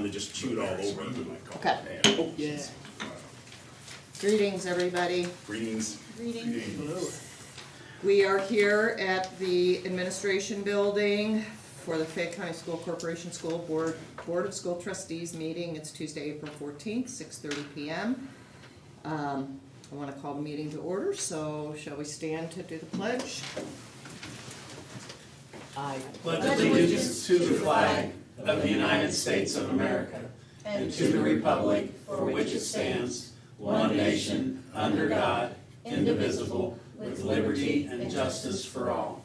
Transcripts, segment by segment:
to just chew it all over you. Okay. And, oh, Yeah. Greetings, everybody. Greetings. Greetings. We are here at the administration building for the Fayette County School Corporation School Board of School Trustees meeting. It's Tuesday, April 14th, 6:30 p.m. I want to call the meeting to order, so shall we stand to do the pledge? I pledge allegiance to the flag of the United States of America and to the republic for which it stands, one nation, under God, indivisible, with liberty and justice for all.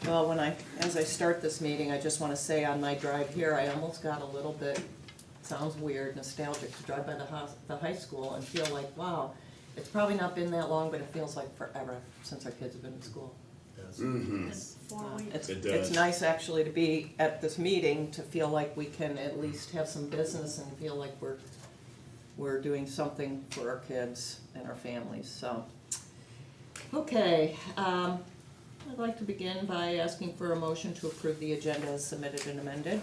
Well, as I start this meeting, I just want to say on my drive here, I almost got a little bit, sounds weird, nostalgic to drive by the high school and feel like, wow, it's probably not been that long, but it feels like forever since our kids have been in school. Mm-hmm. It does. It's nice actually to be at this meeting, to feel like we can at least have some business and feel like we're doing something for our kids and our families, so. Okay, I'd like to begin by asking for a motion to approve the agenda as submitted and amended.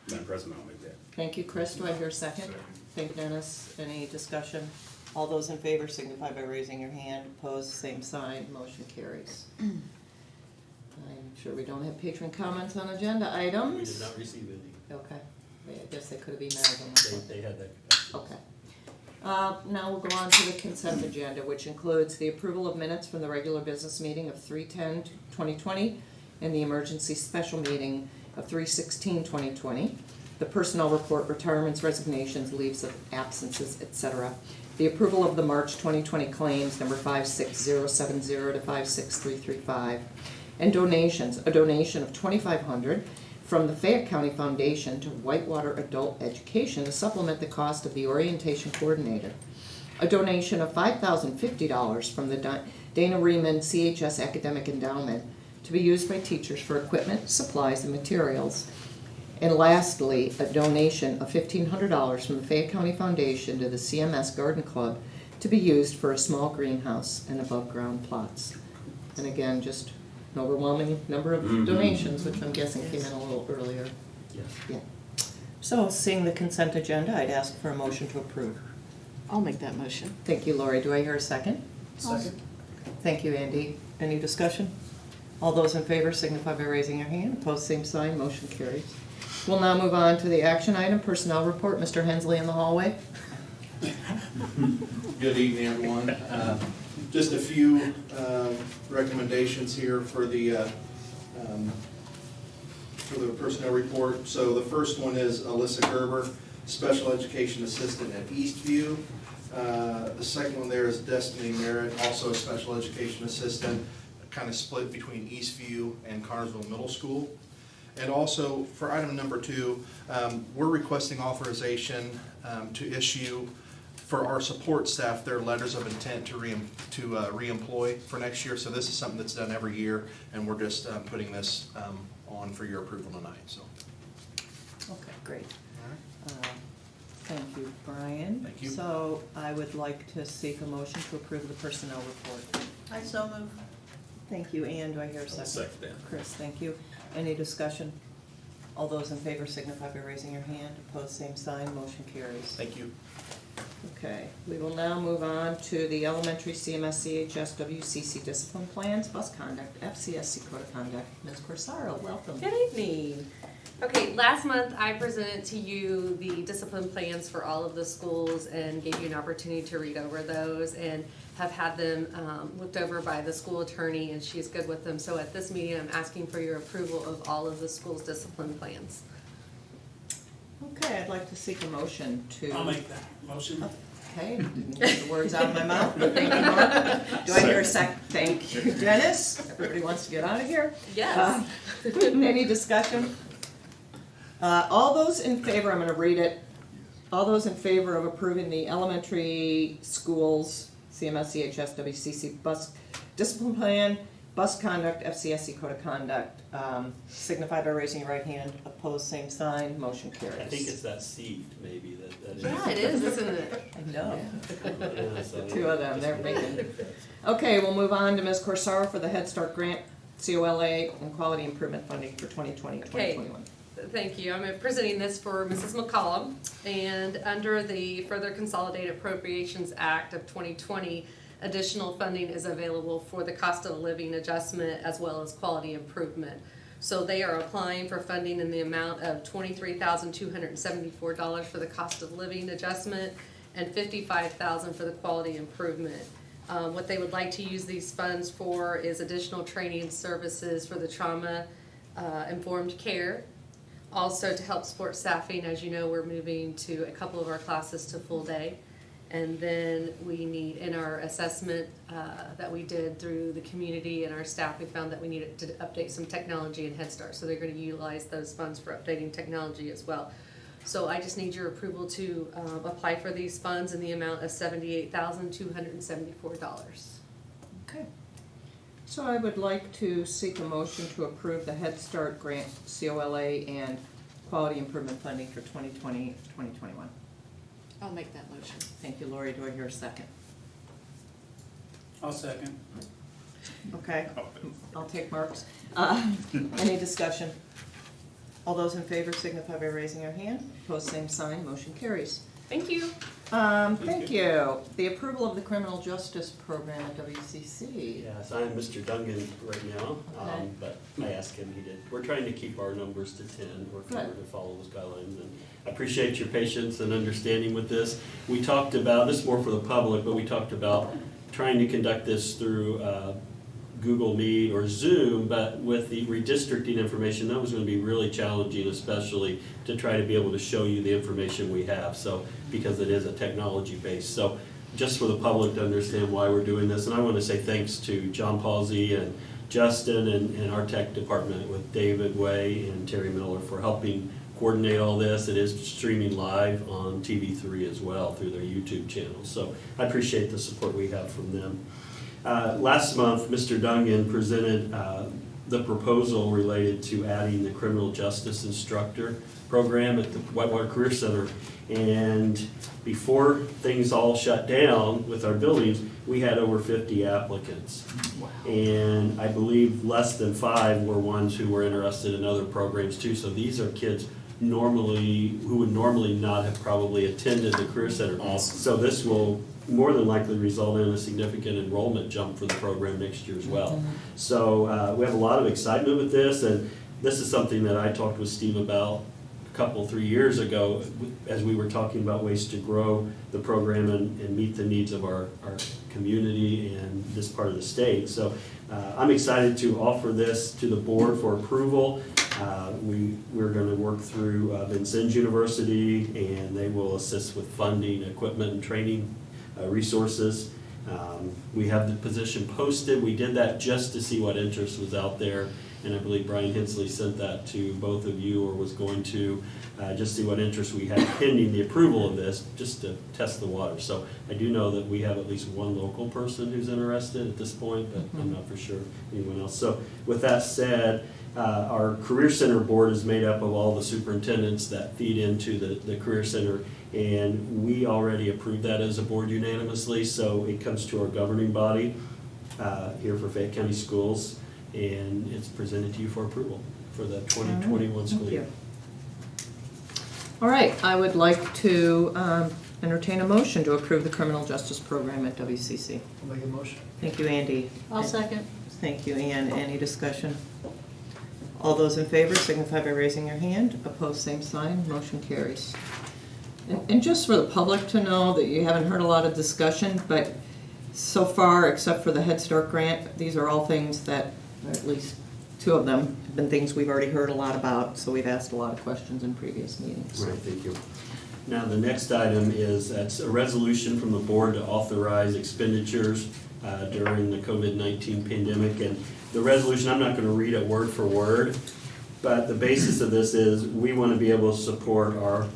Madam President, I'll make that. Thank you, Chris. Do I hear a second? Thank you, Dennis. Any discussion? All those in favor signify by raising your hand. Opposed, same sign. Motion carries. I'm sure we don't have patron comments on agenda items. We did not receive any. Okay. I guess they could have emailed them. They had that capacity. Okay. Now we'll go on to the consent agenda, which includes the approval of minutes from the regular business meeting of 3/10/2020 and the emergency special meeting of 3/16/2020, the personnel report, retirements, resignations, leaves of absences, etc. The approval of the March 2020 claims number 56070 to 56335, and donations, a donation of $2,500 from the Fayette County Foundation to Whitewater Adult Education to supplement the cost of the orientation coordinator. A donation of $5,050 from the Dana Riemann CHS Academic Endowment to be used by teachers for equipment, supplies, and materials. And lastly, a donation of $1,500 from the Fayette County Foundation to the CMS Garden Club to be used for a small greenhouse and above-ground plots. And again, just an overwhelming number of donations, which I'm guessing came in a little earlier. Yes. Yeah. So, seeing the consent agenda, I'd ask for a motion to approve. I'll make that motion. Thank you, Lori. Do I hear a second? Second. Thank you, Andy. Any discussion? All those in favor signify by raising your hand. Opposed, same sign. Motion carries. We'll now move on to the action item, personnel report. Mr. Hensley in the hallway. Good evening, everyone. Just a few recommendations here for the personnel report. So the first one is Alyssa Gerber, Special Education Assistant at Eastview. The second one there is Destiny Merritt, also a Special Education Assistant, kind of split between Eastview and Carnersville Middle School. And also, for item number 2, we're requesting authorization to issue for our support staff their letters of intent to re-employ for next year. So this is something that's done every year, and we're just putting this on for your approval tonight. So. Okay, great. All right. Thank you, Brian. Thank you. So I would like to seek a motion to approve the personnel report. I so move. Thank you, Ann. Do I hear a I'll second? second that. Chris, thank you. Any discussion? All those in favor signify by raising your hand. Opposed, same sign. Motion carries. Thank you. Okay, we will now move on to the elementary CMS CHS WCC discipline plans, bus conduct, FCSC code of conduct. Ms. Corsaro, welcome. Good evening. Okay, last month I presented to you the discipline plans for all of the schools and gave you an opportunity to read over those and have had them looked over by the school attorney, and she's good with them. So at this meeting I'm asking for your approval of all of the school's discipline plans. Okay, I'd like to seek a motion to. I'll make that motion. Okay, didn't get the words out of my mouth, but thank you, Mark. Do I hear a second? Thank you, Dennis. Everybody wants to get out of here. Yes. Any discussion? All those in favor, I'm going to read it. All those in favor of approving the elementary schools CMS CHS WCC bus discipline plan, bus conduct, FCSC code of conduct, signify by raising your right hand. Opposed, same sign. Motion carries. I think it's that seed, maybe, that is. Yeah, it is, isn't it? I know. Yeah, so- Two of them, they're making. Okay, we'll move on to Ms. Corsaro for the Head Start grant COLA and quality improvement funding for 2020, 2021. Thank you. I'm presenting this for Mrs. McCollum. And under the Further Consolidated Appropriations Act of 2020, additional funding is available for the cost of living adjustment as well as quality improvement. So they are applying for funding in the amount of $23,274 for the cost of living adjustment and $55,000 for the quality improvement. What they would like to use these funds for is additional training services for the trauma informed care. Also to help support staffing, as you know, we're moving to a couple of our classes to full day. And then we need, in our assessment that we did through the community and our staff, we found that we needed to update some technology in Head Start. So they're going to utilize those funds for updating technology as well. So I just need your approval to apply for these funds in the amount of $78,274. Okay. So I would like to seek a motion to approve the Head Start grant, COLA, and quality improvement funding for 2020, 2021. I'll make that motion. Thank you, Lori. Do I hear a second? I'll second. Okay, I'll take Mark's. Any discussion? All those in favor signify by raising your hand. Opposed, same sign. Motion carries. Thank you. Thank you. The approval of the criminal justice program at WCC. Yes, I'm Mr. Dungan right now, Okay. but I asked him, he did. We're trying to keep our numbers to 10, we're trying to follow those guidelines, and I appreciate your patience and understanding with this. We talked about, this is more for the public, but we talked about trying to conduct this through Google Meet or Zoom, but with the redistricting information, that was going to be really challenging, especially to try to be able to show you the information we have, so because it is a technology base. So just for the public to understand why we're doing this, and I want to say thanks to John Palsy and Justin and our tech department with David Way and Terry Miller for helping coordinate all this. It is streaming live on TV3 as well through their YouTube channel, so I appreciate the support we have from them. Last month, Mr. Dungan presented the proposal related to adding the criminal justice instructor program at the Whitewater Career Center. And before things all shut down with our buildings, we had over 50 applicants. Wow. And I believe less than 5 were ones who were interested in other programs too. So these are kids who would normally not have probably attended the Career Center. Awesome. So this will more than likely result in a significant enrollment jump for the program next year as well. Mm-hmm. So we have a lot of excitement with this, and this is something that I talked with Steve about a couple, 3 years ago as we were talking about ways to grow the program and meet the needs of our community and this part of the state. So I'm excited to offer this to the board for approval. We're going to work through Vincennes University, and they will assist with funding, equipment, and training resources. We have the position posted. We did that just to see what interest was out there, and I believe Brian Hensley sent that to both of you, or was going to just see what interest we had pending the approval of this, just to test the water. So I do know that we have at least one local person who's interested at this point, but I'm not for sure anyone else. So with that said, our Career Center board is made up of all the superintendents that feed into the Career Center, and we already approved that as a board unanimously, so it comes to our governing body here for Fayette County Schools, and it's presented to you for approval for the 2021 school year. All right, I would like to entertain a motion to approve the criminal justice program at WCC. I'll make a motion. Thank you, Andy. I'll second. Thank you, Ann. Any discussion? All those in favor signify by raising your hand. Opposed, same sign. Motion carries. And just for the public to know that you haven't heard a lot of discussion, but so far, except for the Head Start grant, these are all things that, at least 2 of them, have been things we've already heard a lot about, so we've asked a lot of questions in previous meetings. Right, thank you. Now, the next item is that's a resolution from the board to authorize expenditures during the COVID-19 pandemic. And the resolution, I'm not going to read it word for word, but the basis of this is we want to be able to support our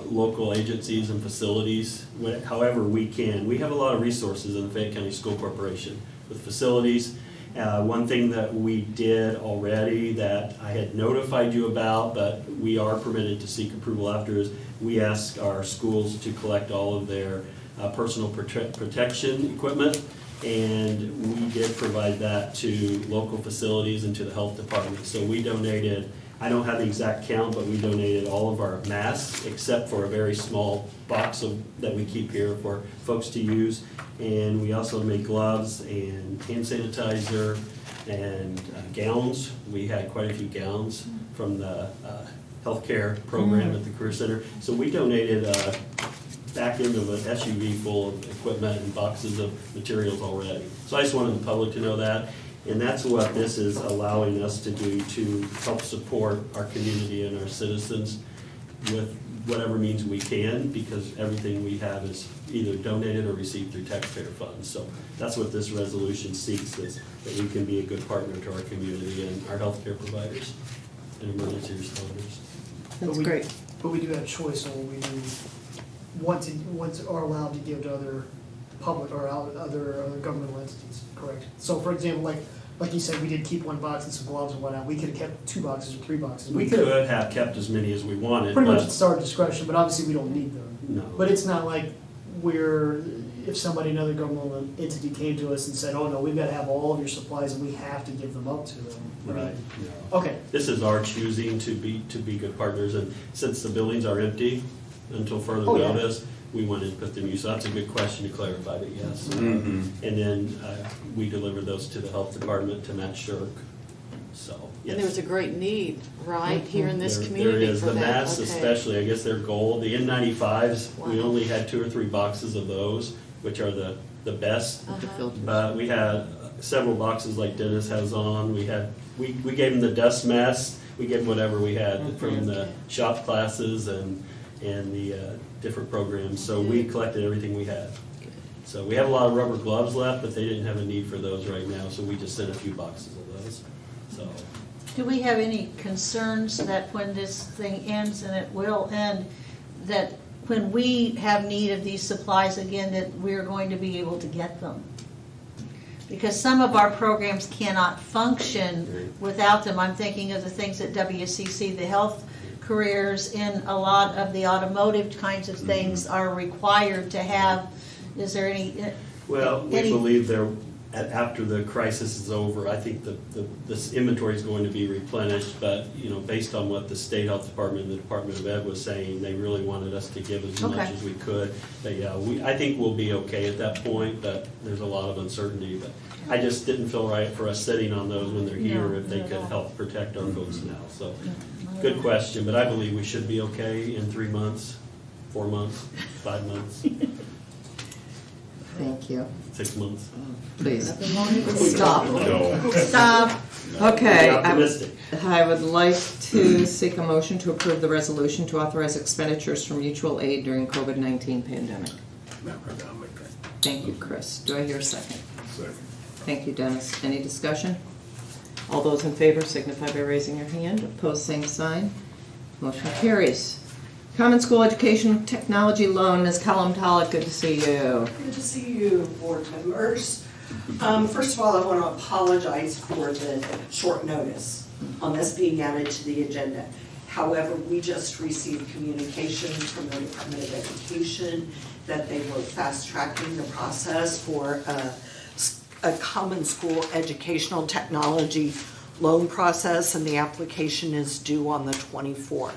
local agencies and facilities however we can. We have a lot of resources in the Fayette County School Corporation with facilities. One thing that we did already that I had notified you about, but we are permitted to seek approval after, is we ask our schools to collect all of their personal protection equipment And we did provide that to local facilities and to the health department. So we donated, I don't have the exact count, but we donated all of our masks except for a very small box that we keep here for folks to use. And we also made gloves and hand sanitizer and gowns. We had quite a few gowns from the healthcare program at the Career Center. So we donated back into an SUV full of equipment and boxes of materials already. So I just wanted the public to know that. And that's what this is allowing us to do to help support our community and our citizens with whatever means we can, because everything we have is either donated or received through taxpayer funds. So that's what this resolution seeks, is that we can be a good partner to our community and our healthcare providers and emergency responders. That's great. But we do have choice on what we do, what are allowed to give to other public or other governmental entities, correct? So for example, like you said, we did keep one box and some gloves and whatnot, we could have kept 2 boxes or 3 boxes. We could have kept as many as we wanted, Pretty much but it's our discretion, but obviously we don't need them. no. But it's not like if somebody, another governmental entity came to us and said, oh no, we've got to have all of your supplies and we have to give them up to them. I mean, Right, no. Okay, This is our choosing to be good partners, and since the buildings are empty until further Oh, yeah. notice, we wanted to put them use. So that's a good question to clarify, but yes. Mhm. And then we delivered those to the health department to Matt Shirk, so, yes. And there was a great need, right, here in this There community is, for the that. masks Okay. especially, I guess they're gold. The N95s, we Wow. only had 2 or 3 boxes of those, which are the best. The Uh-huh. filters. But we had several boxes like Dennis has on. We gave him the dust masks. We gave him whatever we had from the Okay. shop classes and the different programs. So we collected everything we had. So we have a lot of rubber gloves left, but they didn't have a need for those right now. So we just sent a few boxes of those. So Do we have any concerns that when this thing ends, and it will end, that when we have need of these supplies again, that we're going to be able to get them? Because some of our programs cannot function without them. I'm thinking of the things at WCC, the health careers, in a lot of the automotive kinds of things are required to have. Is there any? well, we Any- believe after the crisis is over, I think this inventory is going to be replenished, but, based on what the State Health Department and the Department of Ed was saying, they really wanted us to give as much Okay. as we could. But yeah, I think we'll be okay at that point, but there's a lot of uncertainty. But I just didn't feel right for us sitting on those when they're here, No, if they not could at all. help protect our folks now. So, good question, but I believe we should be okay in 3 months, 4 months, 5 months, Thank you. 6 months. Please, Stop. No. Stop. okay. Be optimistic. I would like to seek a motion to approve the resolution to authorize expenditures for mutual aid during COVID-19 pandemic. Madam President, I'll make that. Thank you, Chris. Do I hear a second? Second. Thank you, Dennis. Any discussion? All those in favor signify by raising your hand. Opposed, same sign. Motion carries. Common School Education Technology Loan, Ms. Callum Pollock, good to see you. Good to see you, board members. First of all, I want to apologize for the short notice on this being added to the agenda. However, we just received communication from the Department of Education that they were fast-tracking the process for a Common School Educational Technology loan process, and the application is due on the 24th.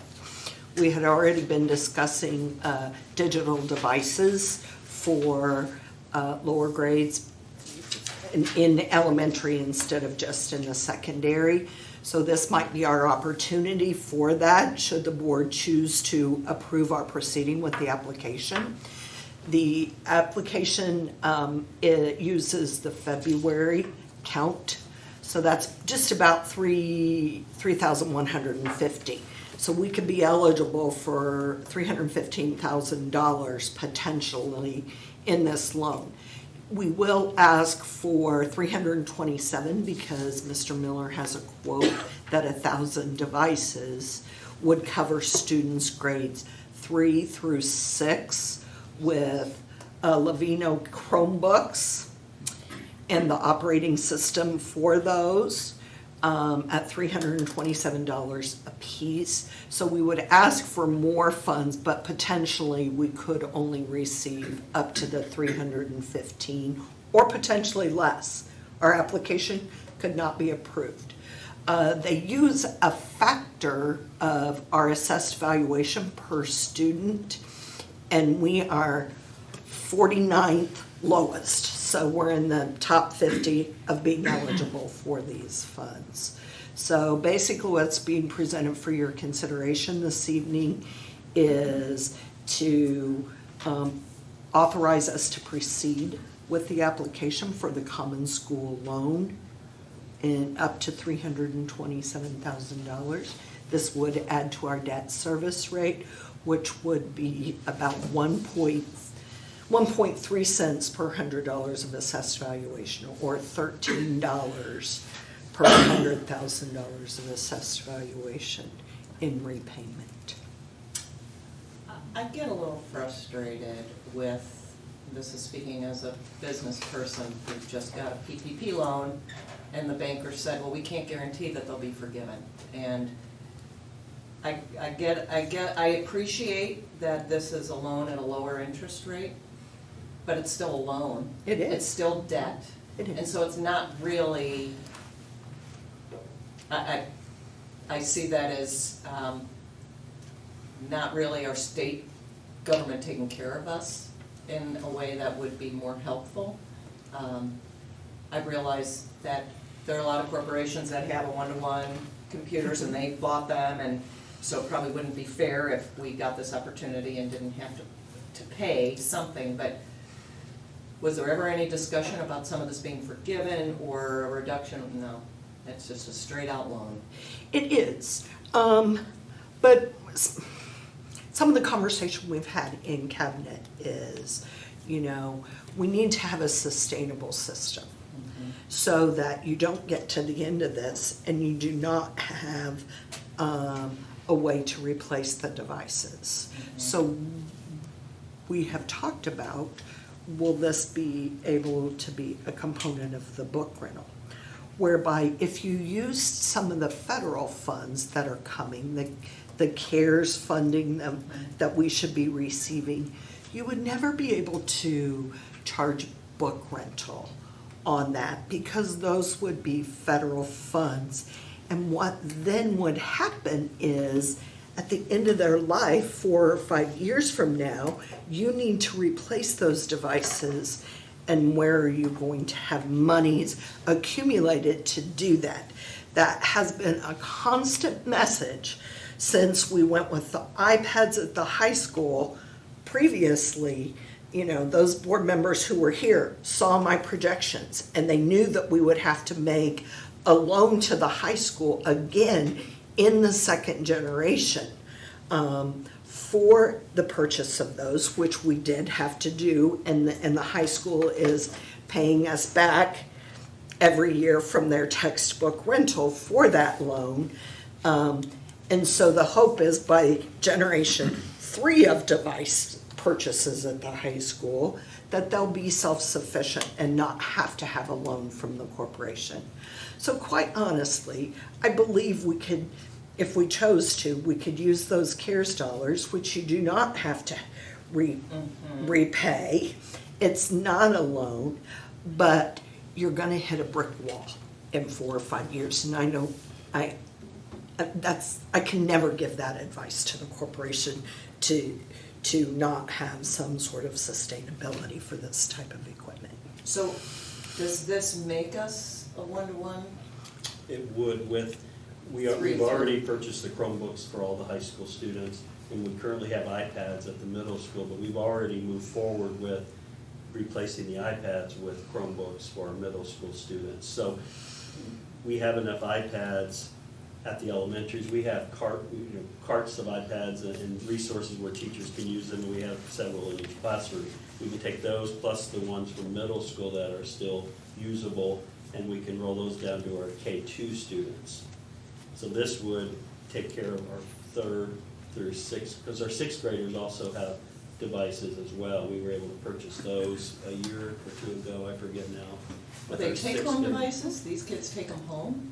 We had already been discussing digital devices for lower grades in elementary instead of just in the secondary. So this might be our opportunity for that, should the board choose to approve our proceeding with the application. The application it uses the February count, so that's just about 3,150. So we could be eligible for $315,000 potentially in this loan. We will ask for 327 because Mr. Miller has a quote that 1,000 devices would cover students grades 3 through 6 with Levino Chromebooks and the operating system for those. At $327 a piece. So we would ask for more funds, but potentially we could only receive up to the 315 or potentially less, our application could not be approved. They use a factor of our assessed valuation per student, and we are 49th lowest. So we're in the top 50 of being eligible for these funds. So basically what's being presented for your consideration this evening is to authorize us to proceed with the application for the common school loan in up to $327,000. This would add to our debt service rate, which would be about 1.3 cents per $100 of assessed valuation, or $13 per $100,000 of assessed valuation in repayment. I get a little frustrated with, this is speaking as a business person who just got a PPP loan, and the banker said, well, we can't guarantee that they'll be forgiven. And I appreciate that this is a loan at a lower interest rate, but it's still a loan. It is. It's still debt. It is. And so it's not really, I see that as not really our state government taking care of us in a way that would be more helpful. I realize that there are a lot of corporations that have a one-to-one computers and they bought them, and so it probably wouldn't be fair if we got this opportunity and didn't have to pay something, but was there ever any discussion about some of this being forgiven or a reduction? No, it's just a straight out loan. It is, but some of the conversation we've had in cabinet is, you know, we need to have a sustainable system so that you don't get to the end of this and you do not have a way to replace the devices. So we have talked about, will this be able to be a component of the book rental? Whereby if you use some of the federal funds that are coming, the CARES funding that we should be receiving, you would never be able to charge book rental on that because those would be federal funds. And what then would happen is at the end of their life, 4 or 5 years from now, you need to replace those devices. And where are you going to have monies accumulated to do that? That has been a constant message since we went with the iPads at the high school. Previously, you know, those board members who were here saw my projections and they knew that we would have to make a loan to the high school again in the second generation for the purchase of those, which we did have to do, and the high school is paying us back every year from their textbook rental for that loan. And so the hope is by generation 3 of device purchases at the high school that they'll be self-sufficient and not have to have a loan from the corporation. So quite honestly, I believe we could, if we chose to, we could use those CARES dollars, which you do not have to repay. It's not a loan, but you're gonna hit a brick wall in 4 or 5 years. And I know I can never give that advice to the corporation to not have some sort of sustainability for this type of equipment. So does this make us a one-to-one? It would we've already purchased the Chromebooks for all the high school students, and we currently have iPads at the middle school, but we've already moved forward with replacing the iPads with Chromebooks for our middle school students. So we have enough iPads at the elementaries. We have carts of iPads and resources where teachers can use them. We have several in each classroom. We can take those plus the ones from middle school that are still usable, and we can roll those down to our K2 students. So this would take care of our 3rd through 6th, because our 6th graders also have devices as well. We were able to purchase those a year or 2 ago, I forget now. But they take home devices? These kids take them home?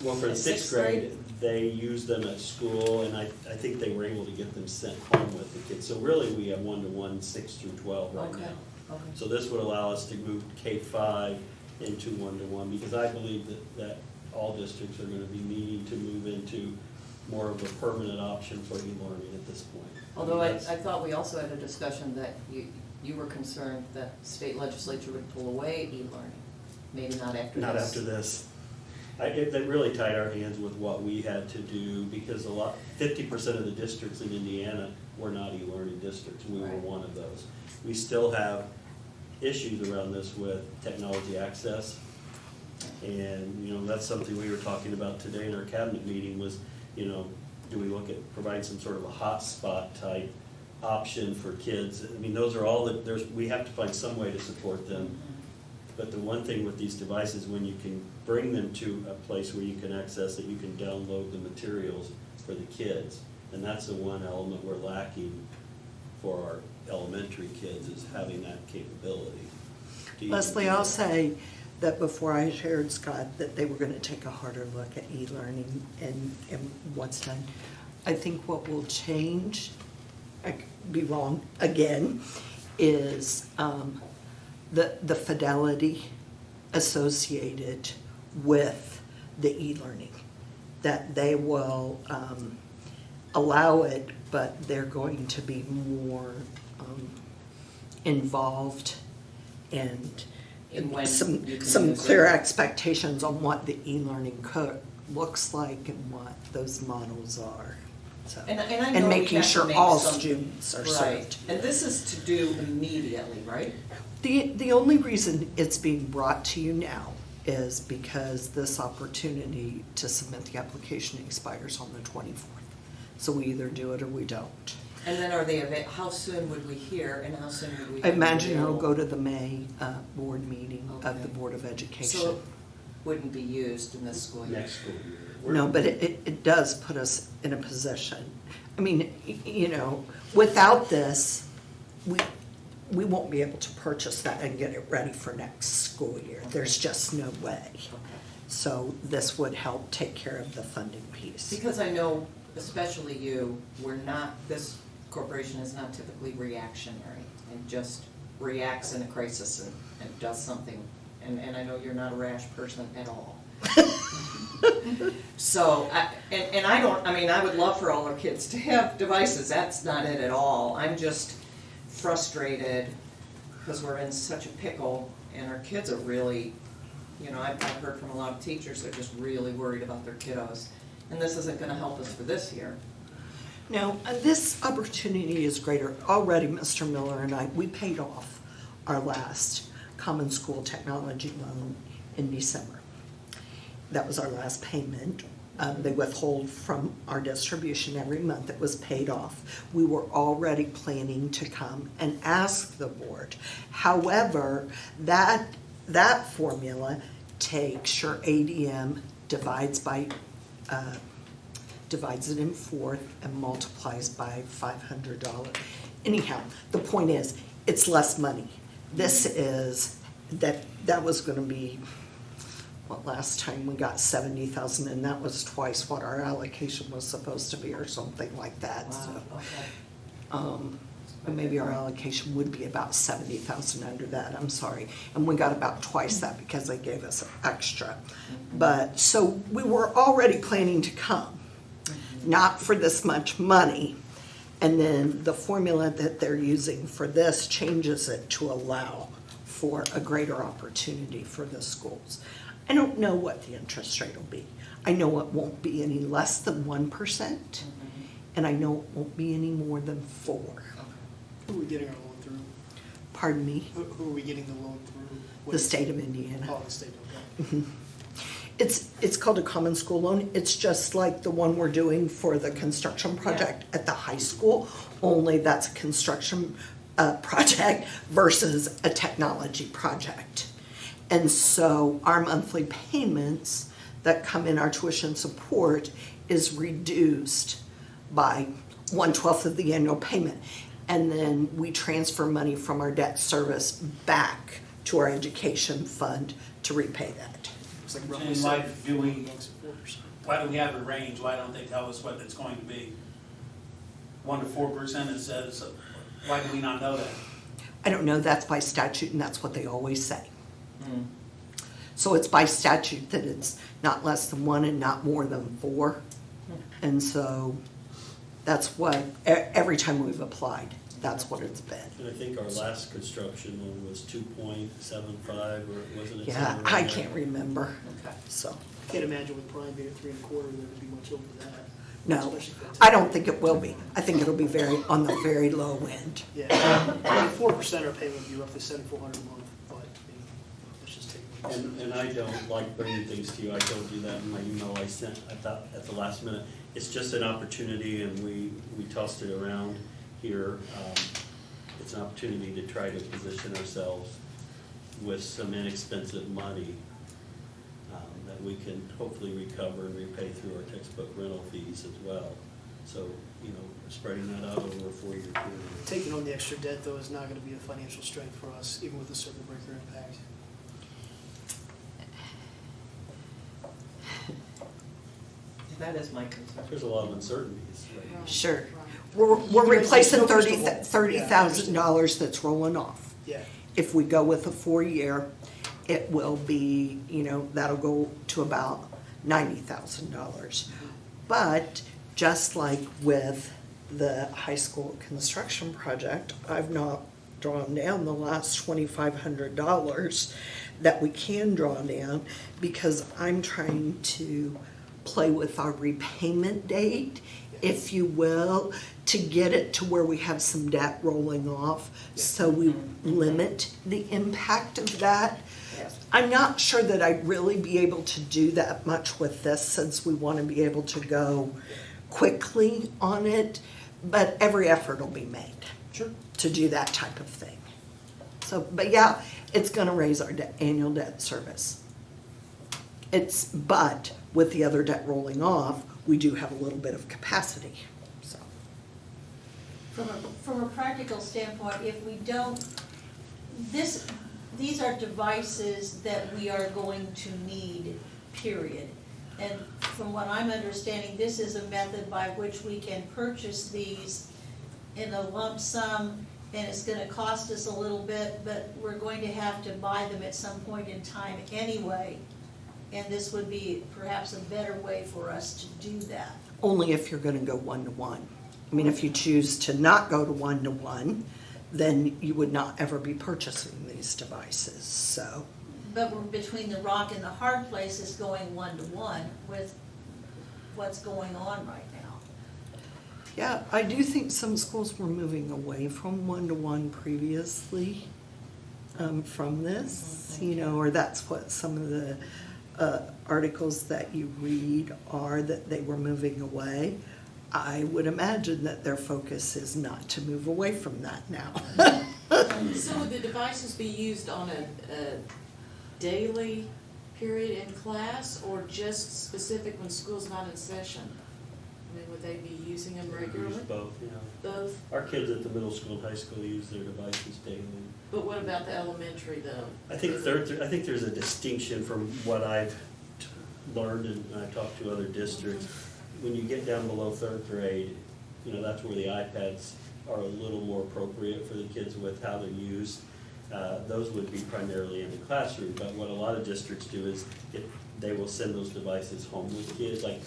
Well, for the At 6th grade, they use them at school, and I think they were able to get them sent home with the kids. So really, we have 1-to-1, 6 through 12 right Okay. now. Okay. So this would allow us to move K-5 into one-to-one, because I believe that all districts are gonna be needing to move into more of a permanent option for e-learning at this point. Although I That's- thought we also had a discussion that you were concerned that state legislature would pull away e-learning, maybe not after this. Not after this. That really tied our hands with what we had to do, because 50% of the districts in Indiana were not e-learning districts. We were Right. one of those. We still have issues around this with technology access. And, that's something we were talking about today in our cabinet meeting was, do we look at providing some sort of a hotspot type option for kids? I mean, those are all we have to find some way to support them. But the one thing with these devices, when you can bring them to a place where you can access it, you can download the materials for the kids. And that's the one element we're lacking for our elementary kids, is having that capability. to even Leslie, do I'll that. say that before I shared, Scott, that they were gonna take a harder look at e-learning and what's done. I think what will change, I could be wrong again, is the fidelity associated with the e-learning. That they will allow it, but they're going to be more involved and In when some you can some use it. clear expectations on what the e-learning looks like and what those models are. So, And I know and we making have to sure make all some- students are Right, served. and this is to do immediately, right? The only reason it's being brought to you now is because this opportunity to submit the application expires on the 24th. So we either do it or we don't. And then how soon would we hear and how soon would we? I have it imagine it'll available? go to the May board meeting of the Okay. Board of Education. So it wouldn't be used in this school year? Next school year. We're- No, but it does put us in a position. I mean, without this, we won't be able to purchase that and get it ready for next school year. There's just no way. Okay. So this would help take care of the funding piece. Because I know, especially you, this corporation is not typically reactionary and just reacts in a crisis and does something. And I know you're not a rash person at all. So, I would love for all our kids to have devices, that's not it at all. I'm just frustrated because we're in such a pickle and our kids are really, I've heard from a lot of teachers, they're just really worried about their kiddos. And this isn't gonna help us for this year. Now, this opportunity is greater. Already, Mr. Miller and I, we paid off our last Common School Technology loan in December. That was our last payment. They withhold from our distribution every month. It was paid off. We were already planning to come and ask the board. However, that formula takes your ADM, divides it in four and multiplies by $500. Anyhow, the point is, it's less money. This is, that was gonna be, last time we got 70,000, and that was twice what our allocation was supposed to be, or something like that, so. Wow, okay. And maybe our allocation would be about 70,000 under that, I'm sorry. And we got about twice that because they gave us extra. But, so we were already planning to come, not for this much money. And then the formula that they're using for this changes it to allow for a greater opportunity for the schools. I don't know what the interest rate will be. I know it won't be any less than 1%, and I know it won't be any more than 4%. Who are we getting our loan through? Pardon me? Who are we getting the loan through? What The is- state of Indiana. Oh, the state, okay. It's called a common school loan. It's just like the one we're doing for the construction project at the high school, only that's a construction project versus a technology project. And so our monthly payments that come in our tuition support is reduced by 1/12 of the annual payment. And then we transfer money from our debt service back to our education fund to repay that. It's like roughly And why 7 do we- bucks and 4%. Why do we have a range? Why don't they tell us what it's going to be? 1 to 4%, it says, why do we not know that? I don't know, that's by statute, and that's what they always say. So it's by statute that it's not less than 1 and not more than 4. And so that's what, every time we've applied, that's what it's been. And I think our last construction one was 2.75, or wasn't it? Yeah, somewhere I around there? can't remember, Okay. so, I can't imagine with Prime being at 3 1/4, there would be much over that. no. Especially for I don't think it will be. I think it'll be on the very low end. Yeah, I mean, 4% our payment would be roughly $7,400 a month, but, I mean, let's just take it. And I don't like bringing things to you, I told you that in my email I sent, I thought at the last minute. It's just an opportunity, and we tossed it around here. It's an opportunity to try to position ourselves with some inexpensive money that we can hopefully recover and repay through our textbook rental fees as well. So, you know, spreading that out over a 4-year period. Taking on the extra debt, though, is not going to be a financial strength for us, even with the circuit breaker impact. That is my concern. There's a lot of uncertainties right now. Sure. Right. We're replacing No crystal ball. $30,000 that's rolling off. Yeah, If we go with a 4-year, it will be, you know, that'll go to about $90,000. But just like with the high school construction project, I've not drawn down the last $2,500 that we can draw down because I'm trying to play with our repayment date, if you will, to get it to where we have some debt rolling off, so we limit the impact of that. Yes. I'm not sure that I'd really be able to do that much with this, since we want to be able to go quickly on it, but every effort will be made sure. to do that type of thing. So, but yeah, it's gonna raise our annual debt service. But with the other debt rolling off, we do have a little bit of capacity, so. From a practical standpoint, if we don't, these are devices that we are going to need, period. And from what I'm understanding, this is a method by which we can purchase these in a lump sum, and it's gonna cost us a little bit, but we're going to have to buy them at some point in time anyway. And this would be perhaps a better way for us to do that. Only if you're gonna go 1-to-1. I mean, if you choose to not go to 1-to-1, then you would not ever be purchasing these devices, so. But we're between the rock and the hard place is going 1-to-1 with what's going on right now. Yeah, I do think some schools were moving away from 1-to-1 previously, from this, you know, or that's what some of the articles that you read are, that they were moving away. I would imagine that their focus is not to move away from that now. So would the devices be used on a daily period in class, or just specific when school's not in session? I mean, would they be using them We regularly? use both, yeah. Both? Our kids at the middle school and high school use their devices daily. But what about the elementary, though? I think there's a distinction from what I've learned, and I've talked to other districts. When you get down below 3rd grade, you know, that's where the iPads are a little more appropriate for the kids with how they're used. Those would be primarily in the classroom, but what a lot of districts do is they will send those devices home with kids. Like,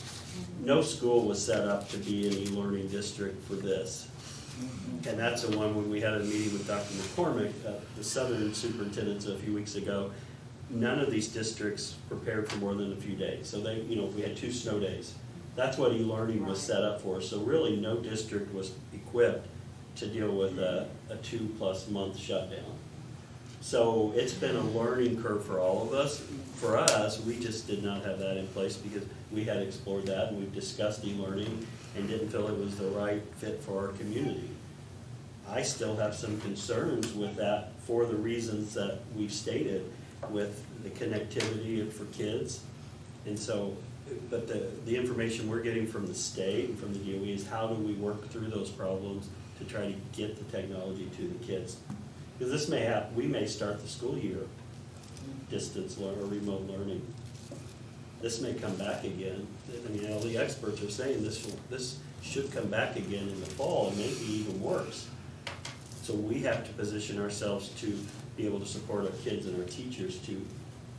no school was set up to be an e-learning district for this. And that's the one, when we had a meeting with Dr. McCormick, the Southern superintendents a few weeks ago, none of these districts prepared for more than a few days. So they, you know, we had 2 snow days. That's what e-learning was set up for. So really, no district was equipped to deal with a 2+ month shutdown. So it's been a learning curve for all of us. For us, we just did not have that in place because we had explored that and we've discussed e-learning and didn't feel it was the right fit for our community. I still have some concerns with that for the reasons that we've stated, with the connectivity for kids. And so, but the information we're getting from the state and from the DOE is how do we work through those problems to try to get the technology to the kids. Because this may happen, we may start the school year distance or remote learning. This may come back again. I mean, all the experts are saying this should come back again in the fall, and maybe even worse. So we have to position ourselves to be able to support our kids and our teachers to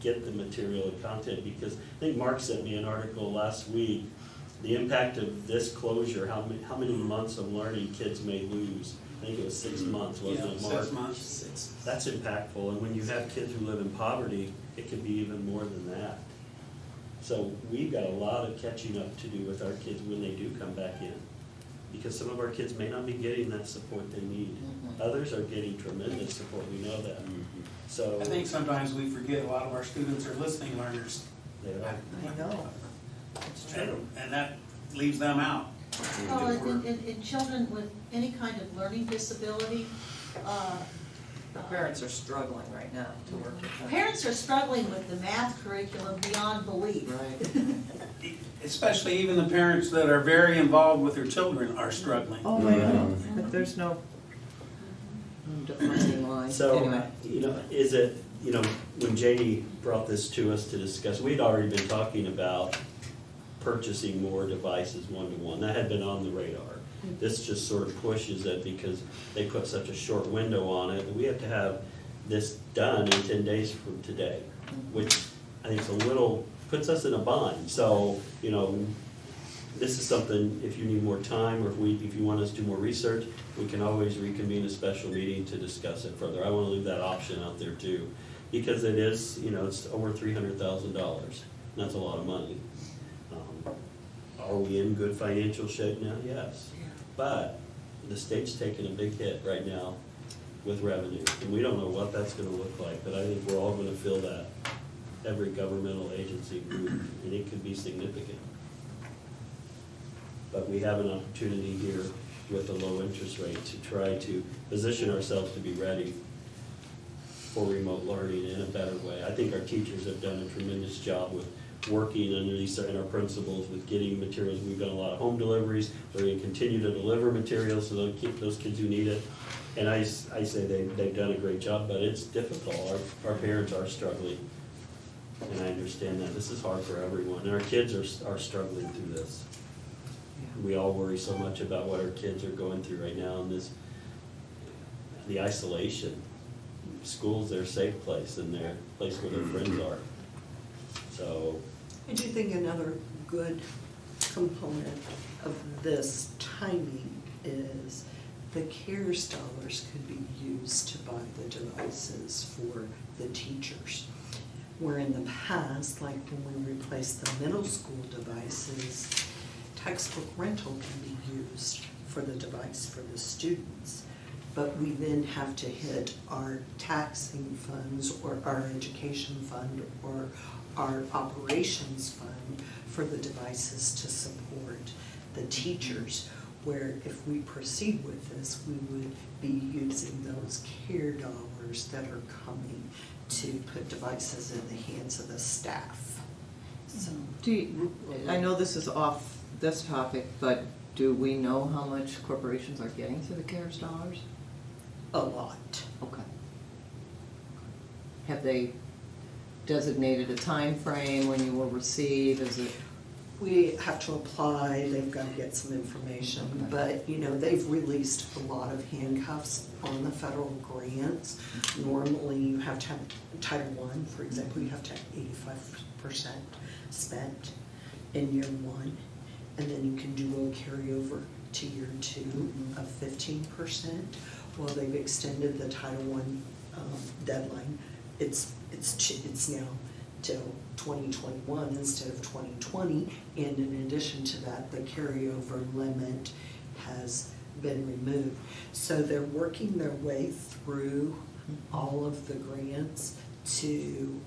get the material and content, because I think Mark sent me an article last week, the impact of this closure, how many months of learning kids may lose. I think it was 6 months, wasn't it, Mark? 6 months. That's impactful, and when you have kids who live in poverty, it could be even more than that. So we've got a lot of catching up to do with our kids when they do come back in, because some of our kids may not be getting that support they need. Others are getting tremendous support, we know that. So. I think sometimes we forget a lot of our students are listening learners. They are. I know. It's true. And that leaves them out. Well, in children with any kind of learning disability, The parents are struggling right now to work with that. parents are struggling with the math curriculum beyond belief. Right. Especially even the parents that are very involved with their children are struggling. Oh, I know, but there's no defining line. So, Anyway. is it, when Janie brought this to us to discuss, we'd already been talking about purchasing more devices one-to-one. That had been on the radar. This just sort of pushes it because they put such a short window on it. We have to have this done in 10 days from today, which I think is puts us in a bind. So, this is something, if you need more time, or if you want us to do more research, we can always reconvene a special meeting to discuss it further. I want to leave that option out there too, because it is, it's over $300,000. That's a lot of money. Are we in good financial shape now? Yes. But the state's taking a big hit right now with revenue, and we don't know what that's going to look like, but I think we're all going to feel that, every governmental agency group, and it could be significant. But we have an opportunity here with a low interest rate to try to position ourselves to be ready for remote learning in a better way. I think our teachers have done a tremendous job with working under and our principals with getting materials. We've done a lot of home deliveries. We're going to continue to deliver materials so they'll keep those kids who need it. And I say they've done a great job, but it's difficult. Our parents are struggling, and I understand that. This is hard for everyone, and our kids are struggling through this. We all worry so much about what our kids are going through right now, and the isolation. School's their safe place and their place where their friends are. So. I do think another good component of this timing is the CARES dollars could be used to buy the devices for the teachers. Where in the past, like when we replaced the middle school devices, textbook rental can be used for the device for the students. But we then have to hit our taxing funds or our education fund or our operations fund for the devices to support the teachers, where if we proceed with this, we would be using those CARE dollars that are coming to put devices in the hands of the staff. So, I know this is off this topic, but do we know how much corporations are getting through the CARES dollars? a lot. Okay. Have they designated a time frame when you will receive? Is it? We have to apply, they've got to get some information, but, they've released a lot of handcuffs on the federal grants. Normally, you have to have Title I, for example, you have to have 85% spent in year one, and then you can do a carryover to year two of 15%. Well, they've extended the Title I deadline. It's now till 2021 instead of 2020, and in addition to that, the carryover limit has been removed. So they're working their way through all of the grants to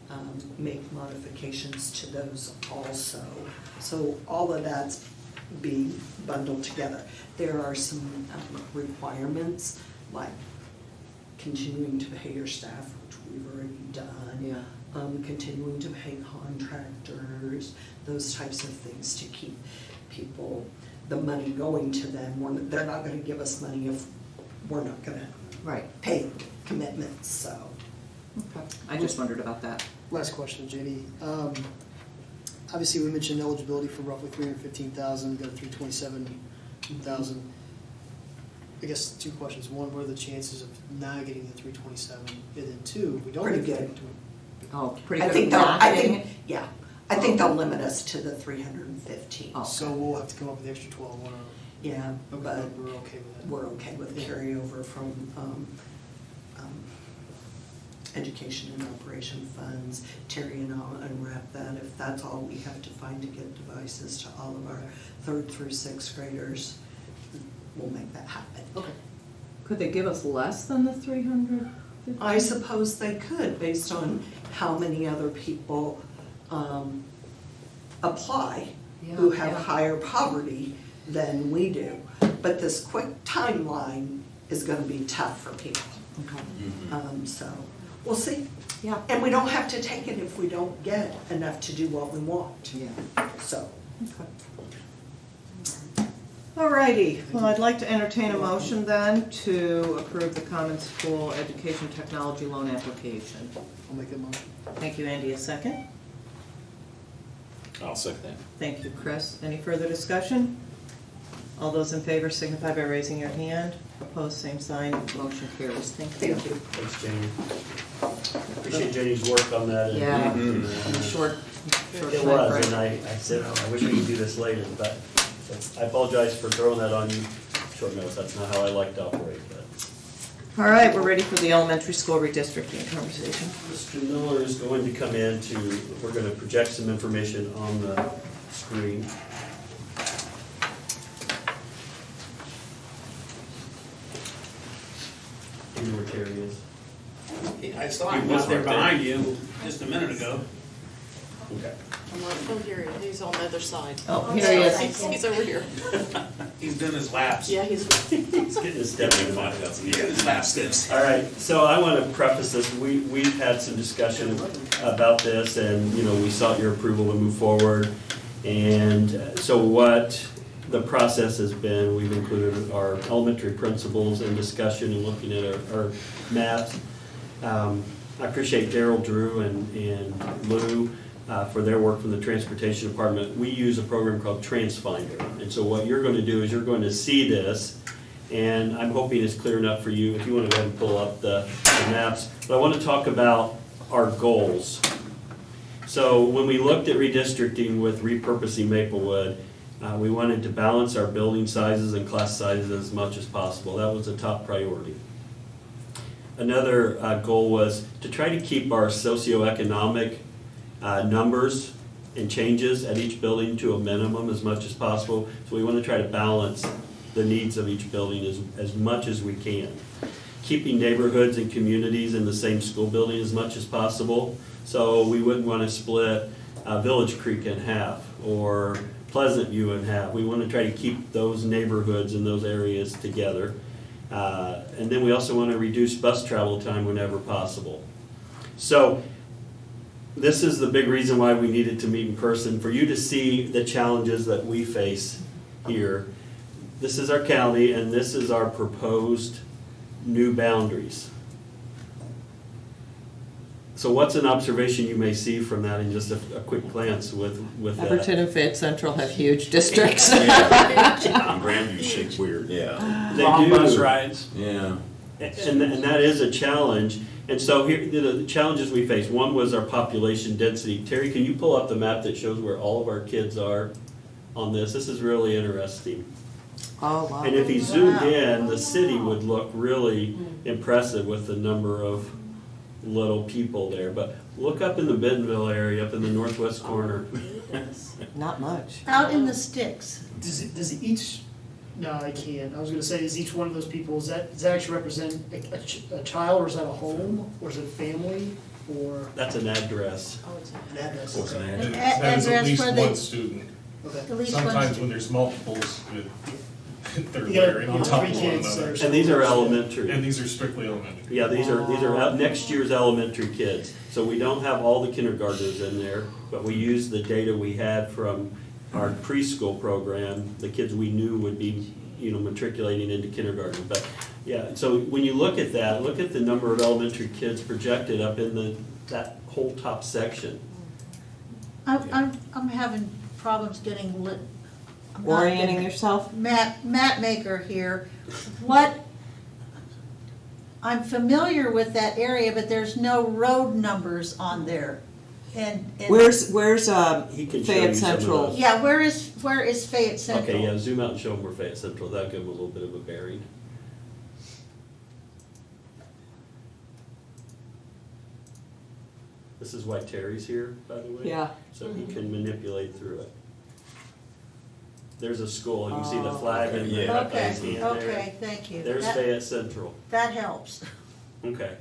make modifications to those also. So all of that's being bundled together. There are some requirements, like continuing to pay your staff, which we've already done. Yeah. Continuing to pay contractors, those types of things to keep people, the money going to them. They're not gonna give us money if we're not gonna pay commitments, so. Okay. I just wondered about that. Last question, JD. Obviously, we mentioned eligibility for roughly 315,000, go to 327,000. I guess 2 questions. One, what are the chances of not getting the 327? And then 2, if we don't Pretty get the good. 320. Oh, pretty I good think at they'll, not I getting think, it? yeah, I think they'll limit us to the 315. Oh. So we'll have to come up with the extra 12. Yeah, But but we're okay with that. we're okay with carryover from education and operation funds. Terry and I'll unwrap that. If that's all we have to find to get devices to all of our 3rd through 6th graders, we'll make that happen. Okay. Could they give us less than the 300? I suppose they could, based on how many other people apply who have higher poverty than we do. But this quick timeline is gonna be tough for people. Okay. So, we'll see. Yeah. And we don't have to take it if we don't get enough to do what we want, Yeah. so. Alrighty, well, I'd like to entertain a motion then to approve the Common School Education Technology Loan Application. I'll make that motion. Thank you, Andy. A second? I'll second that. Thank you, Chris. Any further discussion? All those in favor signify by raising your hand. Opposed, same sign. Motion carries. Thank you. Thank you. Thanks, Jamie. Appreciate Jamie's work on that. and- Yeah. and, In a short It time was, frame. and I said, oh, I wish we could do this later, but I apologize for throwing that on you short notice. That's not how I like to operate, but. All right, we're ready for the elementary school redistricting conversation. Mr. Miller is going to come in we're going to project some information on the screen. Do you know where Terry is? I saw him up there behind you just a minute ago. Okay. I'm like, oh, here, he's on the other side. Oh, here he is. He's over here. He's doing his laps. Yeah, he's. He's getting his step in. He's getting his lap steps. All right, so I want to preface this. We've had some discussion about this, and, you know, we sought your approval to move forward. And so what the process has been, we've included our elementary principals in discussion and looking at our maps. I appreciate Daryl, Drew, and Lou for their work from the Transportation Department. We use a program called TransFinder. And so what you're going to do is you're going to see this, and I'm hoping it's clear enough for you. If you want to go ahead and pull up the maps. But I want to talk about our goals. So when we looked at redistricting with repurposing Maplewood, we wanted to balance our building sizes and class sizes as much as possible. That was a top priority. Another goal was to try to keep our socioeconomic numbers and changes at each building to a minimum as much as possible. So we want to try to balance the needs of each building as much as we can. Keeping neighborhoods and communities in the same school building as much as possible. So we wouldn't want to split Village Creek in half or Pleasant View in half. We want to try to keep those neighborhoods and those areas together. And then we also want to reduce bus travel time whenever possible. So this is the big reason why we needed to meet in person, for you to see the challenges that we face here. This is our county, and this is our proposed new boundaries. So what's an observation you may see from that in just a quick glance with that? Everton and Fayette Central have huge districts. And Grandview shaped weird. Yeah. They Long do. bus rides. Yeah. And that is a challenge. And so here, the challenges we face, one was our population density. Terry, can you pull up the map that shows where all of our kids are on this? This is really interesting. Oh, wow. And if he zoomed in, the city would look really impressive with the number of little people there. But look up in the Bentonville area, up in the northwest corner. Not much. Out in the sticks. Does each, no, I can't. I was gonna say, is each one of those people, does that actually represent a child, or is that a home, or is it a family, or That's an address. Oh, it's an address? What's an Okay. address? That is at Address least where they- one student. Okay. At least one Sometimes stu- when there's multiples, they're You got- layering you on got top of 3 one kids that another. And these are And elementary. these are strictly elementary. Yeah, these are next year's elementary kids. So we don't have all the kindergartners in there, but we use the data we had from our preschool program, the kids we knew would be, matriculating into kindergarten. But yeah, so when you look at that, look at the number of elementary kids projected up in that whole top section. I'm having problems getting I'm not orienting gonna- yourself? map maker here, what, I'm familiar with that area, but there's no road numbers on there. And Where's He can show Fayette you some of Central? those. yeah, where is Fayette Central? Okay, yeah, zoom out and show them where Fayette Central, that'll give them a little bit of a bearing. This is why Terry's here, by the way. Yeah. So he can manipulate through it. There's a school, you can see the Oh, flag and the Okay, guy's hand there. okay, thank you. There's That- Fayette Central, That helps. okay.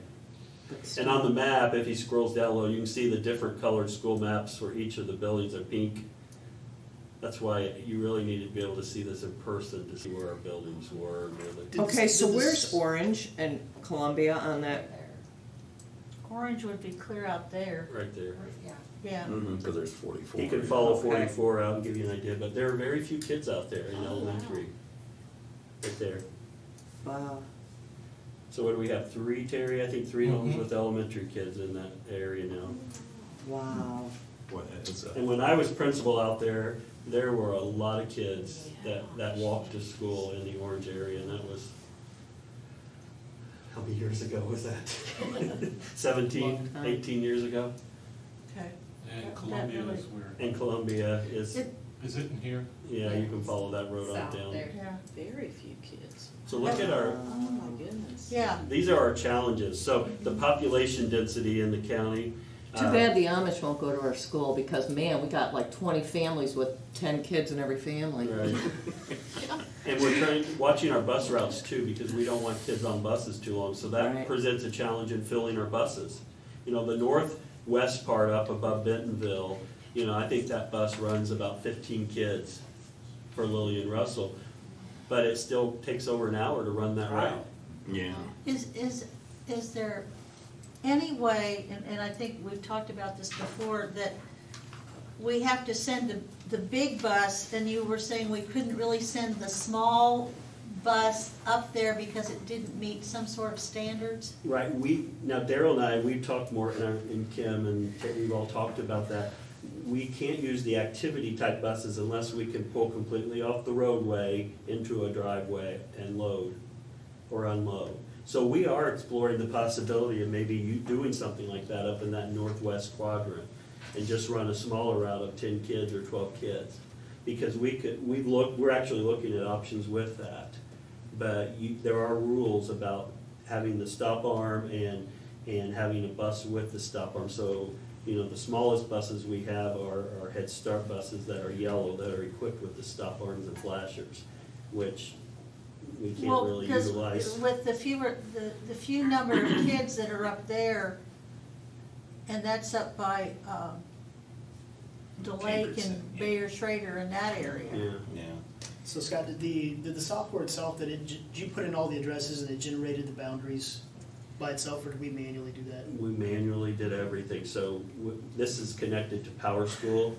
And on the map, if he scrolls down low, you can see the different colored school maps for each of the buildings are pink. That's why you really need to be able to see this in person to see where our buildings were. and where the- Okay, so where's Orange and Columbia on that? Orange would be clear out there, Right there. yeah. Because there's 44. He can follow Okay. 44 out and give you an idea, but there are very few kids out there in elementary. Right there. Wow. So what do we have, 3, Terry? I think 3 homes with elementary kids in that area now. Wow. What is that? And when I was principal out there, there were a lot of kids that walked to school in the Orange area, and that was, how many years ago was that? 17, 18 years ago? Okay. And Columbia is where, And Columbia is, It- is it in here? yeah, you can follow that road on South down. there. Yeah. Very few kids. So look at our, Oh, my goodness. Yeah, these are our challenges. So the population density in the county. Too bad the Amish won't go to our school because, man, we got like 20 families with 10 kids in every family. Right. And we're watching our bus routes too, because we don't want kids on buses too long, so that Right. presents a challenge in filling our buses. You know, the northwest part up above Bentonville, you know, I think that bus runs about 15 kids for Lillian Russell, but it still takes over an hour to run that route. Yeah. is there any way, and I think we've talked about this before, that we have to send the big bus, and you were saying we couldn't really send the small bus up there because it didn't meet some sort of standards? Right, now Daryl and I, we've talked more, and Kim and Terry, we've all talked about that. We can't use the activity type buses unless we can pull completely off the roadway into a driveway and load or unload. So we are exploring the possibility of maybe you doing something like that up in that northwest quadrant and just run a smaller route of 10 kids or 12 kids. Because we're actually looking at options with that. But there are rules about having the stop arm and having a bus with the stop arm. So, you know, the smallest buses we have are Head Start buses that are yellow, that are equipped with the stop arms and flashers, which we can't really utilize. Because with the few number of kids that are up there, and that's up by DeLake and Bayer Schrader in that area. Yeah. Yeah. So Scott, did the software itself, did you put in all the addresses and it generated the boundaries by itself, or did we manually do that? We manually did everything, so this is connected to Power School.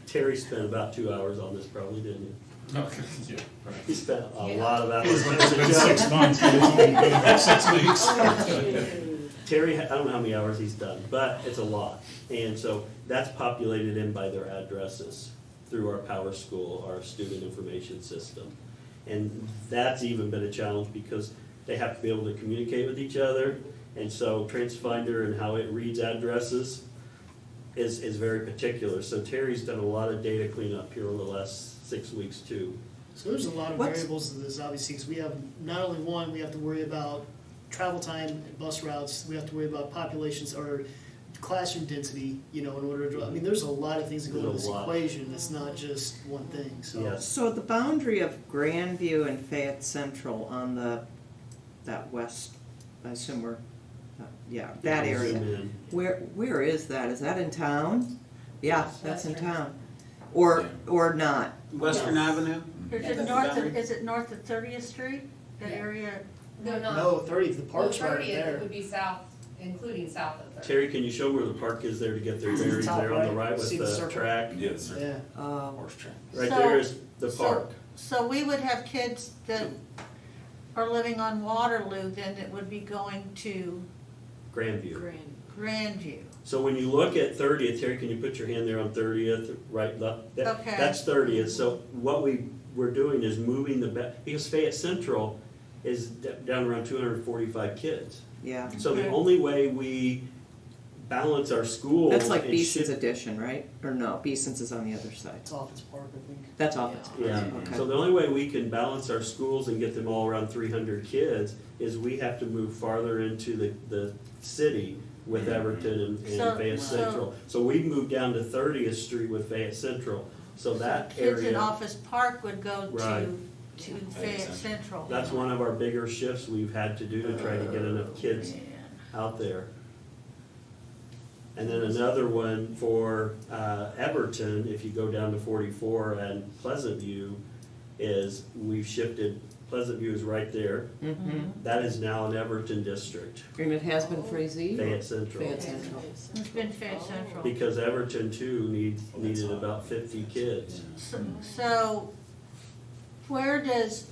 Terry spent about 2 hours on this probably, didn't you? Okay, yeah, right. He spent a lot of hours. It's been 6 months, but it's only been about 6 weeks. Terry, I don't know how many hours he's done, but it's a lot. And so that's populated in by their addresses through our Power School, our student information system. And that's even been a challenge because they have to be able to communicate with each other. And so TransFinder and how it reads addresses is very particular. So Terry's done a lot of data cleanup here over the last 6 weeks too. So there's a lot of What's- variables to this, obviously, because we have, not only one, we have to worry about travel time, and bus routes, we have to worry about populations or classroom density, you know, in order to, I mean, there's a lot of things that go into There's this a lot. equation, it's not just one thing, so. Yes. So the boundary of Grandview and Fayette Central on that west, I assume we're, yeah, that Zoom area. in. Where is that? Is that in town? Yeah, that's in town. Or not? Western Avenue? Is it north of 30th Street, that Yeah. area? No, No, 30th, the park's right 30th there. would be south, including south of 30th. Terry, can you show where the park is there to get their It's the bearings top there on the right. right with See the the circle? track? Yes, sir. Yeah. Horse track. Right So- there is the so- park. So we would have kids that are living on Waterloo, then it would be going to Grandview. Grand. Grandview. So when you look at 30th, Terry, can you put your hand there on 30th, right, left? Okay. That's 30th, so what we're doing is moving because Fayette Central is down around 245 kids. Yeah. So the Okay. only way we balance our school. That's like and Beeson's shift- addition, right? Or no, Beeson's is on the other side. It's Office Park, I think. That's Office. Yeah, Okay. so the only way we can balance our schools and get them all around 300 kids is we have to move farther into the city with Everton and So- Fayette so- Central. So we've moved down to 30th Street with Fayette Central, so that Kids in area, Office Park would go Right. to Fayette Central. that's one of our bigger shifts we've had to do to try to get enough kids Man. out there. And then another one for Everton, if you go down to 44 and Pleasant View, is we've shifted, Pleasant View is right there. Mm-hmm. That is now an Everton district, And it has been for AZ? Fayette Central. Fayette Central. It's been Fayette Central. Because Everton too needed about 50 kids. So where does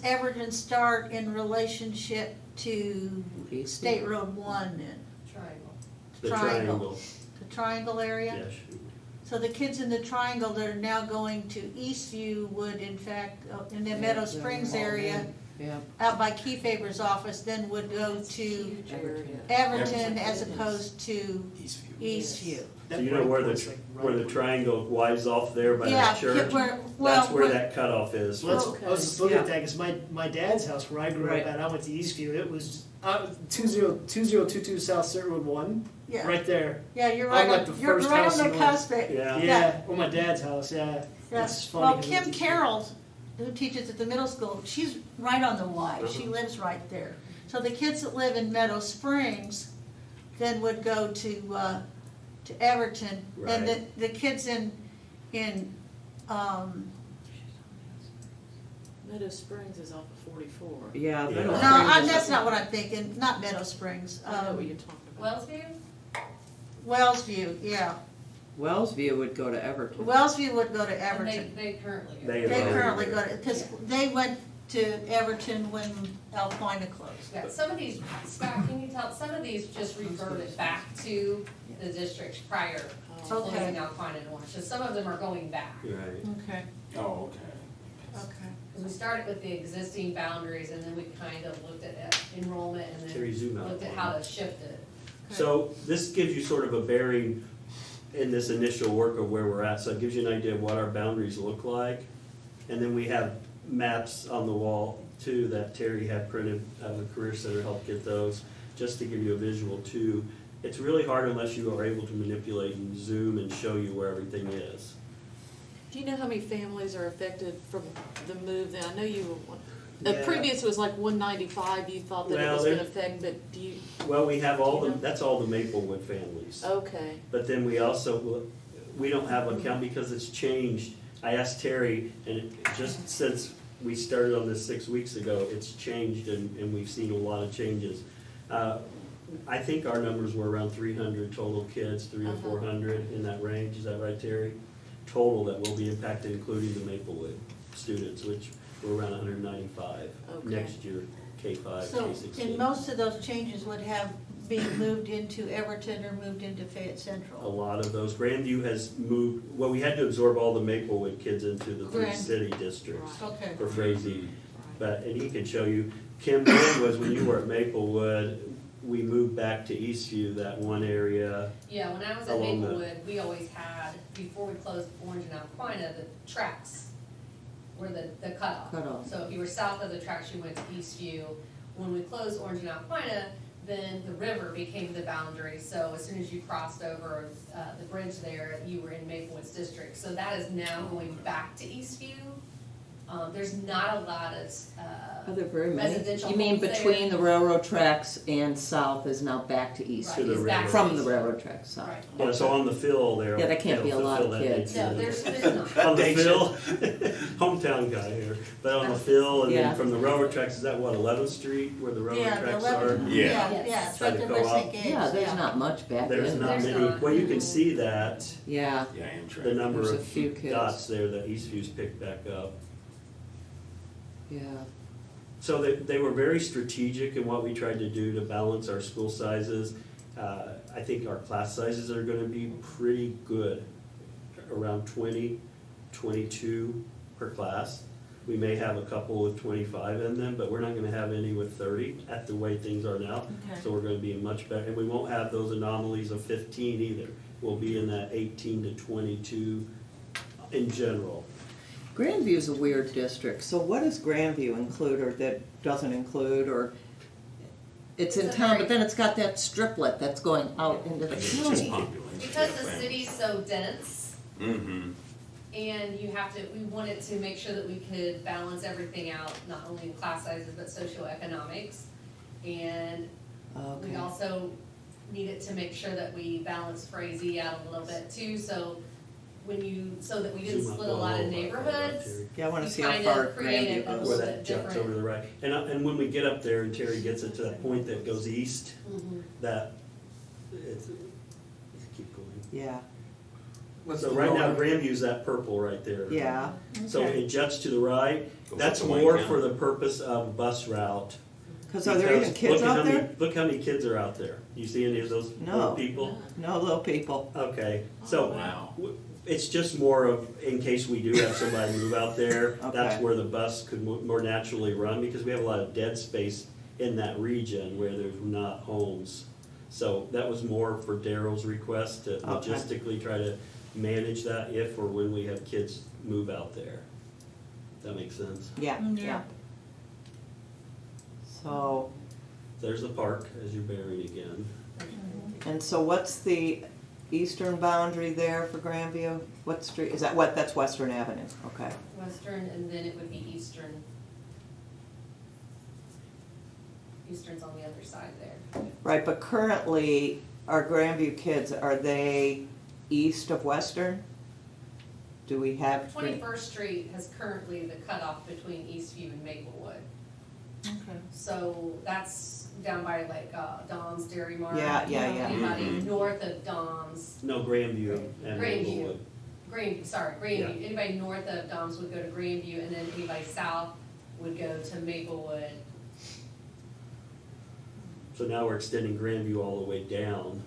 Everton start in relationship to East. State Road 1 then? Triangle. The Triangle. triangle, The Triangle area? yeah, shoot. So the kids in the Triangle that are now going to Eastview would in fact, in the Yeah, Meadow they're Springs all area, Yeah. out by Keyfaber's office, then would go to Huge area. Everton as opposed to Eastview. So you know where the triangle wides off there by Yeah, the church? well, That's where that cutoff is. So Okay. I was just looking at that, because my dad's house, where I grew Right. up at, I went to Eastview, it was 2022 South State Road 1, Yeah, right there. yeah, you're I'm right, like the you're first right house on in the the cusp. Yeah. Yeah, well, my dad's house, yeah. Yeah. It's funny. Well, 'cause Kim it's- Carroll, who teaches at the middle school, she's right on the Y, she Uh-huh. lives right there. So the kids that live in Meadow Springs then would go to Everton. And Right. the kids in, Meadow Springs is off of 44. Yeah. Yeah. Middle no, Springs is- that's not what I'm thinking, not Meadow Springs. I know what you're talking about. Wellsview? Wellsview, yeah. Wellsview would go to Everton. Wellsview would go to And Everton. they currently are. They They are. currently go to, because they went to Everton when Alpina closed. Yeah, some of these, Scott, can you tell, some of these just reverted back to the districts prior to Okay. closing Alpine and Orange. So some of them are going back. Right. Okay, Oh, okay. okay. Because we started with the existing boundaries and then we kind of looked at enrollment and Terry, then zoom out. looked at how to shift it. So this gives you sort of a bearing in this initial work of where we're at, so it gives you an idea of what our boundaries look like. And then we have maps on the wall too that Terry had printed, the Career Center helped get those, just to give you a visual too. It's really hard unless you are able to manipulate and zoom and show you where everything is. Do you know how many families are affected from the move? I know you were one. Yeah. Previous was like 195, you thought that it Well, was gonna there- affect, but do you, Well, we have all You the, know? that's all the Maplewood families. okay. But then we also, we don't have a count because it's changed. I asked Terry, and just since we started on this 6 weeks ago, it's changed and we've seen a lot of changes. I think our numbers were around 300 total kids, 300 to 400 in that range. Is that right, Terry? Total that will be impacted, including the Maplewood students, which were around 195 Okay. next year, K-5, So, K-16. and most of those changes would have been moved into Everton or moved into Fayette A Central. lot of those. Grandview has moved, well, we had to absorb all the Maplewood kids into the three Grand- city districts Okay, for Frazee. But, and he can show you, Kim, mine was when you were at Maplewood, we moved back to Eastview, that one area. Yeah, when I was at Along the- Maplewood, we always had, before we closed Orange and Alpina, the tracks were the cutoff. Cutoff. So if you were south of the tracks, you went to Eastview. When we closed Orange and Alpina, then the river became the boundary. So as soon as you crossed over the bridge there, you were in Maplewood's district. So that is now going back to Eastview. There's not a lot of Are there very many? residential You mean homes between there. the railroad tracks and south is now back to east? Right, To the it's back river. From the East. railroad tracks south? Right. Yeah, so on the fill there. Yeah, that can't be a lot of fulfill that kids. No, density. there's not. On the fill, hometown guy here, but on the fill and Yeah. then from the railroad tracks, is that what, 11th Street where the railroad yeah, the tracks are? 11, Yeah. yeah, it's By right the there where co-op. St. Gabe's, Yeah, there's not much back There's in. not There's many, not. well, you can see that, Yeah, Yeah, Amtrak. the number There's a of few kids. dots there that Eastview's picked back up. yeah. So they were very strategic in what we tried to do to balance our school sizes. I think our class sizes are gonna be pretty good, around 20, 22 per class. We may have a couple with 25 in them, but we're not gonna have any with 30 at the way things are now. Okay. So we're gonna be much better, and we won't have those anomalies of 15 either. We'll be in that 18 to 22 in general. Grandview's a weird district, so what does Grandview include or that doesn't include, or it's in It's a town, very- but then it's got that striplet that's going out into the It's just county. population. Because the city's so dense, Mm-hmm. and you have to, we wanted to make sure that we could balance everything out, not only in class sizes, but socioeconomics. And we Okay. also needed to make sure that we balanced Frazee out a little bit too, so so that we didn't Zoom up split a lot of all over, neighborhoods. Terry. Yeah, I wanna You see how kind far of create Grandview a goes. Where little that bit jumps different. over to the right. And when we get up there and Terry gets it to that point that goes east, Mhm. that, it's, keep going. Yeah, So right now Grandview's that purple right there. yeah. So Okay. it juts to the right, Goes that's up to Wayne more County. for the purpose of bus route. Cause are there even Because kids look at out how many- there? Look how many kids are out there. You see any of those No. old people? No little people. Okay, so Wow. it's just more of, in case we do have somebody move out there, that's Okay. where the bus could more naturally run, because we have a lot of dead space in that region where there's not homes. So that was more for Daryl's request to Okay. logistically try to manage that if or when we have kids move out there. That makes sense? Yeah, yeah. So, There's the park as you're bearing again. and so what's the eastern boundary there for Grandview? What street, is that what, that's Western Avenue, okay. Western, and then it would be Eastern. Eastern's on the other side there. Right, but currently, our Grandview kids, are they east of Western? Do we have? 21st Street has currently the cutoff between Eastview and Maplewood. Okay. So that's down by like Dom's Dairy Mart. Yeah, yeah, yeah. Anybody Mhm. north of Dom's, No, Grandview and Grandview. Maplewood. Grandview. Anybody north of Dom's would go to Grandview, and then anybody south would go to Maplewood. So now we're extending Grandview all the way down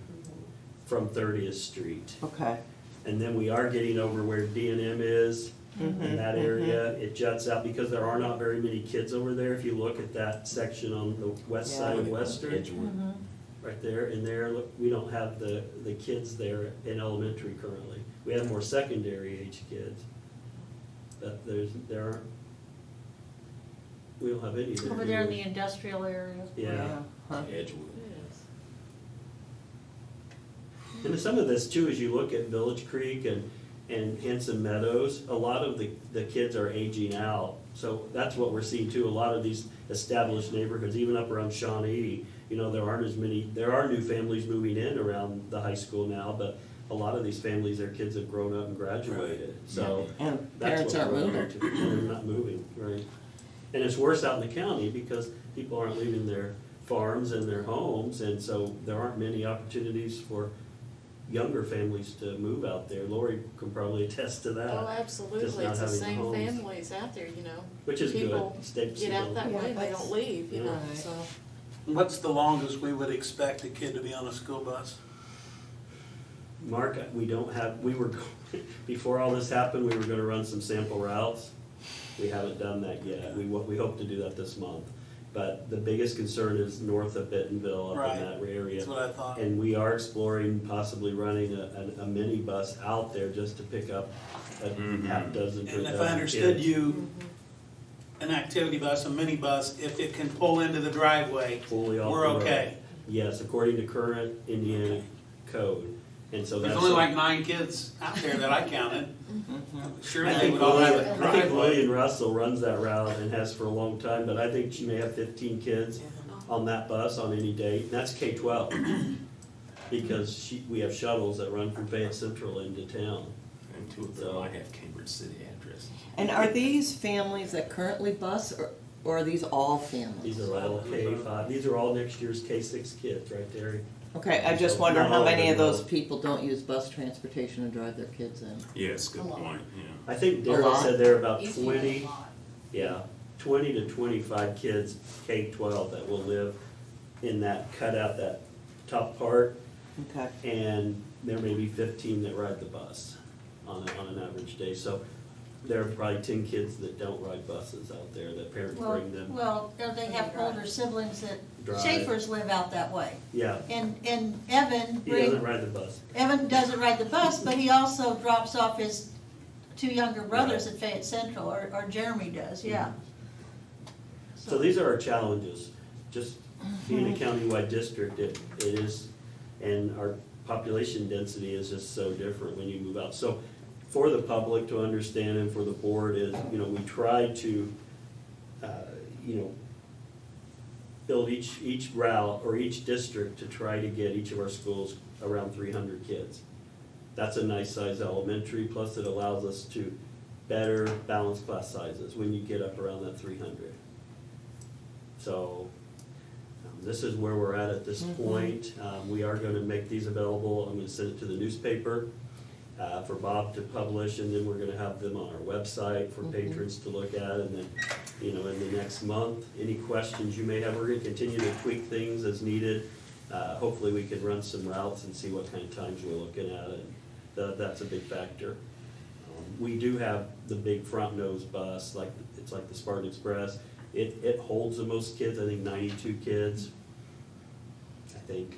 from 30th Street. Okay. And then we are getting over where D&M is, in that area. It juts out because there are not very many kids over there. If you look at that section on the west side of Western, Edgewood. right there, and there, look, we don't have the kids there in elementary currently. We have more secondary age kids. But there aren't, we don't have any there. Over there in either. the industrial area. Yeah. Huh. Edgewood. And some of this too, as you look at Village Creek and Hanson Meadows, a lot of the kids are aging out. So that's what we're seeing too, a lot of these established neighborhoods, even up around Shawnee, there aren't as many, there are new families moving in around the high school now, but a lot of these families, their kids have grown up and graduated, so. And That's parents what aren't we're moving. going to. They're not moving, right. And it's worse out in the county because people aren't leaving their farms and their homes, and so there aren't many opportunities for younger families to move out there. Lori can probably attest to that. Oh, absolutely, Just not it's the having same homes. families out there, Which is good. People Stay- get out that Yeah, way, they that's- don't leave, you know, Right. so. What's the longest we would expect a kid to be on a school bus? Mark, we don't have, before all this happened, we were gonna run some sample routes. We haven't done that yet. We hope to do that this month. But the biggest concern is north of Bentonville, up Right. in that area. That's what I thought. And we are exploring possibly running a mini bus out there just to pick up a half dozen to a And if dozen I understood kids. you, an activity bus, a mini bus, if it can pull into the driveway, Fully off we're the road. okay. Yes, according to current Indiana code. And so There's that's. only like 9 kids out there that I counted. Sure, I they think would all have a Lillian driveway. Russell runs that route and has for a long time, but I think she may have 15 kids on that bus on any date, and that's K-12. Because we have shuttles that run from Fayette Central into town. And two of them might have Cambridge City addresses. And are these families that currently bus, or are these all families? These are all K-5, these are all next year's K-6 kids, right, Terry? Okay, I just So wonder not how all many of of them those will. people don't use bus transportation and drive their kids in? Yes, good A lot. point, yeah. I think A Daryl lot? said there are about Eastview 20, a lot. yeah, 20 to 25 kids, K-12, that will live in that cutout, that top part. Okay. And there may be 15 that ride the bus on an average day. So there are probably 10 kids that don't ride buses out there, that parents bring them. Well, they have older siblings that, Drive. Schaefer's live out that way. Yeah, And Evan, he doesn't ride the bus. Evan doesn't ride the bus, but he also drops off his two younger brothers at Fayette Central, or Jeremy does, yeah. So these are our challenges. Just being a countywide district, it is, and our population density is just so different when you move out. So for the public to understand and for the board is, we try to, build each route or each district to try to get each of our schools around 300 kids. That's a nice size elementary, plus it allows us to better balance class sizes when you get up around that 300. So this is where we're at this point. We are going to make these available. I'm going to send it to the newspaper for Bob to publish, and then we're going to have them on our website for patrons to look at. And then, in the next month, any questions you may have, we're going to continue to tweak things as needed. Hopefully we can run some routes and see what kind of times we're looking at, and that's a big factor. We do have the big front nose bus, it's like the Spartan Express. It holds the most kids, I think 92 kids, I think.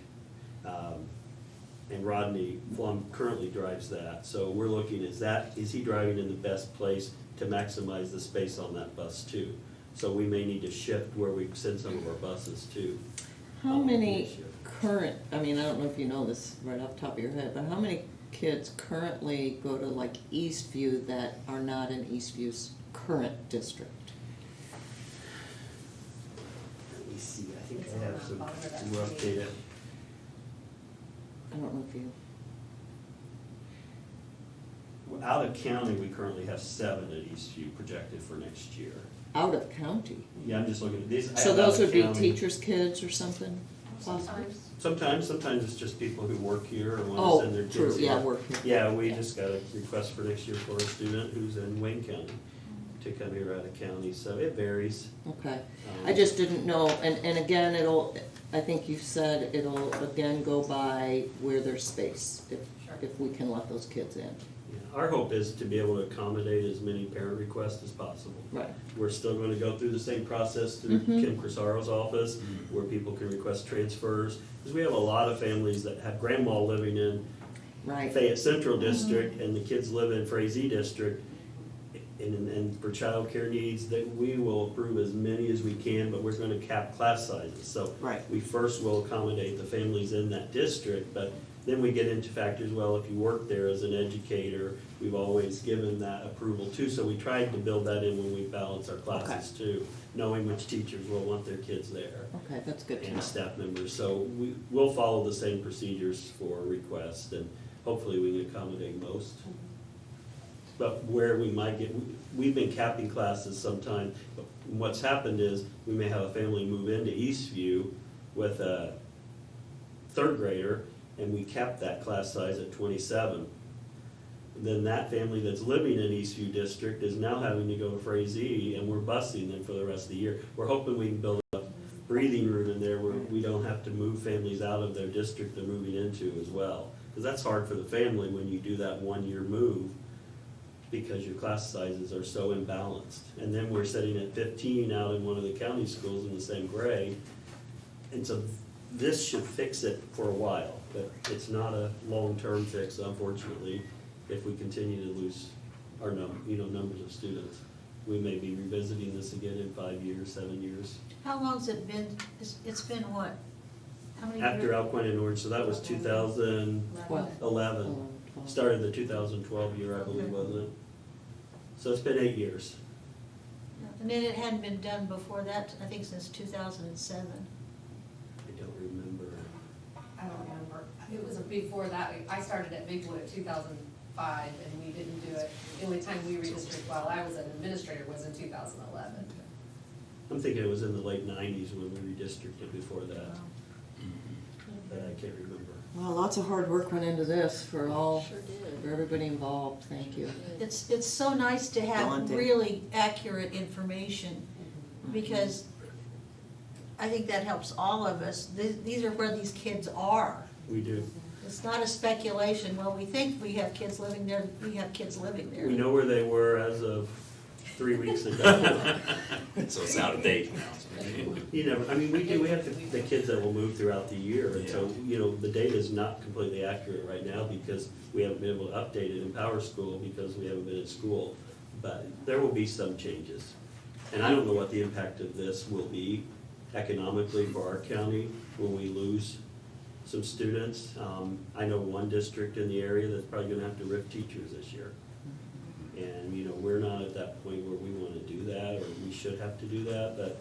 And Rodney Flum currently drives that. So we're looking, is he driving in the best place to maximize the space on that bus too? So we may need to shift where we send some of our buses to. How many current, I don't know if you know this right off the top of your head, but how many kids currently go to like Eastview that are not in Eastview's current district? Let me see, I think I have some rough data. I don't know if you, Out of county, we currently have 7 at Eastview projected for next year. out of county. Yeah, I'm just looking at these. I So have those out would of be county. teachers' kids or something? possibly? Sometimes it's just people who work here or want Oh, to send their true, kids yeah, here. work here. Yeah, we just got a request for next year for a student who's in Wayne County to come here out of county, so it varies. Okay, I just didn't know, and again, I think you said it'll again go by where there's space, if we can let those kids in. Yeah, our hope is to be able to accommodate as many parent requests as possible. Right. We're still gonna go through the same process through Kim Crisaro's office, where people can request transfers. Because we have a lot of families that have grandma living in Right. Fayette Central District, and the kids live in Frazee District. And for childcare needs, that we will approve as many as we can, but we're gonna cap class sizes. So Right. we first will accommodate the families in that district, but then we get into factors, well, if you work there as an educator, we've always given that approval too. So we tried to build that in when we balance our classes too, knowing which teachers will want their kids there. Okay, that's good to know. And staff members. So we'll follow the same procedures for requests, and hopefully we can accommodate most. But where we might get, we've been capping classes sometimes, but what's happened is we may have a family move into Eastview with a third grader, and we capped that class size at 27. Then that family that's living in Eastview District is now having to go to Frazee, and we're busing them for the rest of the year. We're hoping we can build a breathing room in there where we don't have to move families out of their district they're moving into as well. Because that's hard for the family when you do that one-year move, because your class sizes are so imbalanced. And then we're sitting at 15 out in one of the county schools in the same grade. And so this should fix it for a while, but it's not a long-term fix, unfortunately, if we continue to lose our numbers of students. We may be revisiting this again in 5 years, 7 years. How long's it been? It's been what? How many years? After Alquina and Orange, so that was 2011. Started the 2012 year, I believe, wasn't it? So it's been 8 years. And then it hadn't been done before that, I think since 2007. I don't remember. I don't remember. It was before that. I started at Bigwood in 2005, and we didn't do it. The only time we redistricted while I was an administrator was in 2011. I'm thinking it was in the late 90s when we redistricted before that. But I can't remember. Well, lots of hard work went into this for Sure did. for everybody involved, thank you. It's so nice to have Daunting. really accurate information, because I think that helps all of us. These are where these kids are. We do. It's not a speculation, well, we think we have kids living there, we have kids living there. We know where they were as of 3 weeks ago. So it's out of date now. You never, I mean, we have the kids that will move throughout the year, and so, you know, the data is not completely accurate right now because we haven't been able to update it in Power School because we haven't been at school. But there will be some changes. And I don't know what the impact of this will be economically for our county when we lose some students. I know one district in the area that's probably gonna have to RIF teachers this year. And, you know, we're not at that point where we wanna do that, or we should have to do that, but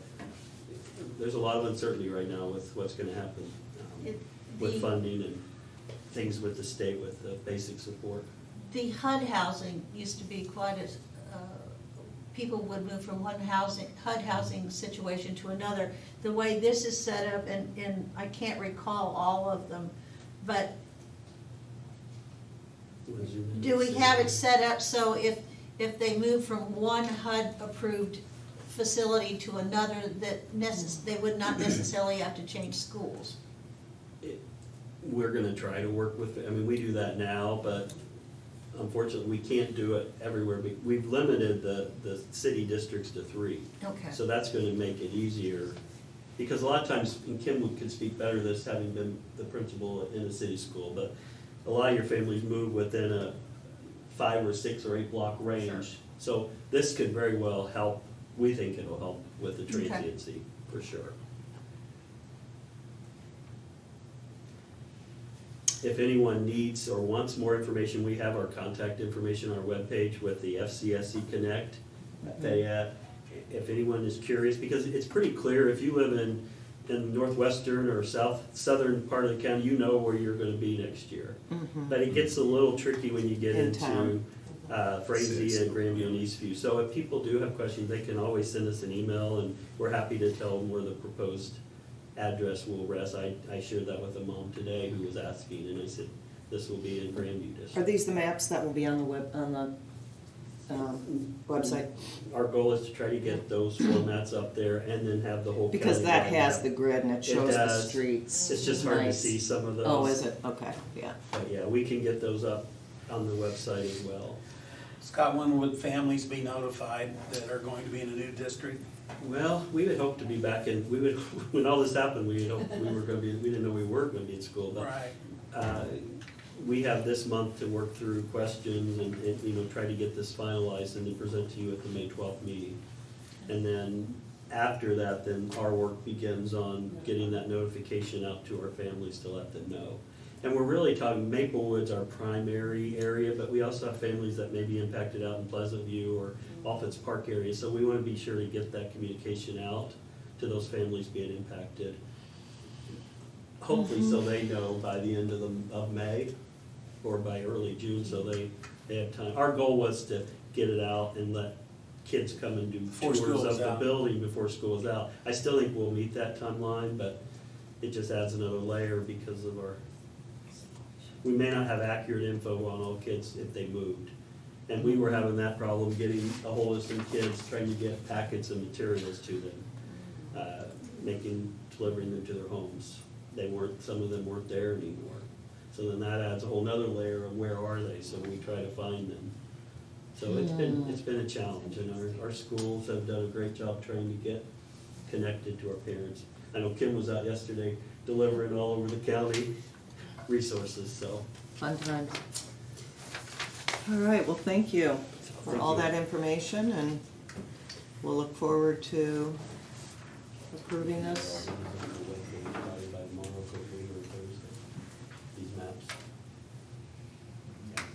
there's a lot of uncertainty right now with what's gonna happen with funding and things with the state with the basic support. The HUD housing used to be quite as, people would move from one HUD housing situation to another. The way this is set up, and I can't recall all of them, but do we have it set up so if they move from one HUD-approved facility to another, that they would not necessarily have to change schools? We're gonna try to work with, I mean, we do that now, but unfortunately, we can't do it everywhere. We've limited the city districts to 3. Okay. So that's gonna make it easier, because a lot of times, and Kim could speak better to this, having been the principal in a city school, but a lot of your families move within a 5 or 6 or 8 block range. Sure. So this could very well help, we think it'll help with the Okay. transiency, for sure. If anyone needs or wants more information, we have our contact information on our webpage with the FCSE Connect. If anyone is curious, because it's pretty clear, if you live in northwestern or southern part of the county, you know where you're gonna be next year. But it gets a little tricky when you get In into town. Frazee and Grandview and Eastview. So if people do have questions, they can always send us an email, and we're happy to tell them where the proposed address will rest. I shared that with a mom today who was asking, and I said, this will be in Grandview Are District. these the maps that will be on the website? Our goal is to try to get those formats up there and then have the whole county. Because that lined has up. the grid and it shows the does. streets. It's just hard to Nice. see some of those. Oh, is it? Okay, yeah. But yeah, we can get those up on the website as well. Scott, when would families be notified that are going to be in a new district? Well, we would hope to be back in, when all this happened, we had hoped we were gonna be, we didn't know we were gonna be in school, but Right. we have this month to work through questions and, you know, try to get this finalized and then present to you at the May 12th meeting. And then after that, then our work begins on getting that notification out to our families to let them know. And we're really talking, Maplewood's our primary area, but we also have families that may be impacted out in Pleasant View or Offutt's Park area. So we want to be sure to get that communication out to those families being impacted. Hopefully, so they know by the end of May or by early June, so they have time. Our goal was to get it out and let kids come and do Before tours school of is the out. building before school is out. I still think we'll meet that timeline, but it just adds another layer because of we may not have accurate info on all kids if they moved. And we were having that problem, getting a hold of some kids, trying to get packets of materials to them, delivering them to their homes. Some of them weren't there anymore. So then that adds a whole nother layer of where are they, so we try to find them. So it's been a challenge, and our schools have done a great job trying to get connected to our parents. I know Kim was out yesterday delivering all over the county resources, so. Fun times. All right, well, thank you for all that information, and we'll look forward to approving this. Probably by tomorrow, hopefully, or Thursday, these maps.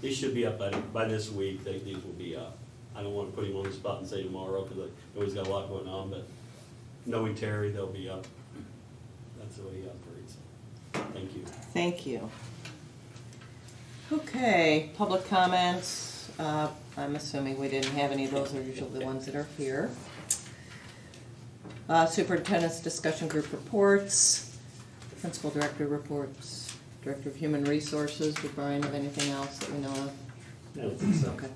These should be up by this week, these will be up. I don't wanna put him on the spot and say tomorrow, cause I know he's got a lot going on, but knowing Terry, they'll be up. That's the way he operates. Thank you. Thank you. Okay, public comments. I'm assuming we didn't have any of those, are usually the ones that are here. Superintendent's discussion group reports, principal director reports, director of human resources. Did Brian have anything else that we know of? I don't think so. Okay.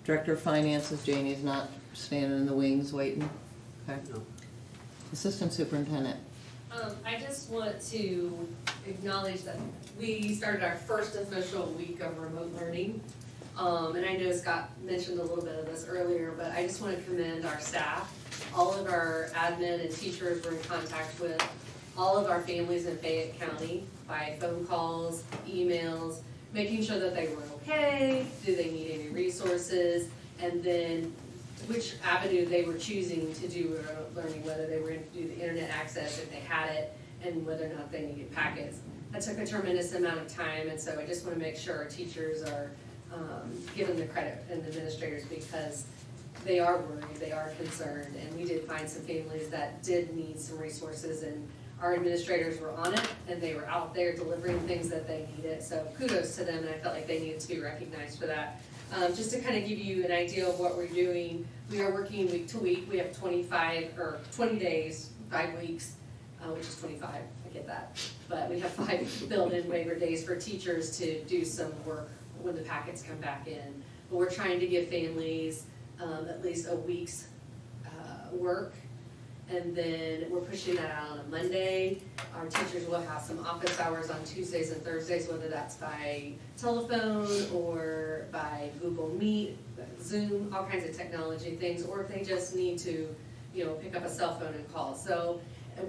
Director of finances, Janie's not standing in the wings waiting. Okay. No. Assistant superintendent. I just want to acknowledge that we started our first official week of remote learning. And I know Scott mentioned a little bit of this earlier, but I just want to commend our staff. All of our admin and teachers were in contact with all of our families in Fayette County by phone calls, emails, making sure that they were okay, do they need any resources, and then which avenue they were choosing to do remote learning, whether they were going to do the internet access if they had it, and whether or not they needed packets. That took a tremendous amount of time, and so I just want to make sure our teachers are given the credit and administrators, because they are worried, they are concerned, and we did find some families that did need some resources, and our administrators were on it, and they were out there delivering things that they needed, so kudos to them, and I felt like they needed to be recognized for that. Just to kind of give you an idea of what we're doing, we are working week to week. We have 20 days, 5 weeks, which is 25, I get that. But we have 5 built-in waiver days for teachers to do some work when the packets come back in. But we're trying to give families at least a week's work. And then we're pushing that out on a Monday. Our teachers will have some office hours on Tuesdays and Thursdays, whether that's by telephone or by Google Meet, Zoom, all kinds of technology things, or if they just need to, pick up a cell phone and call. So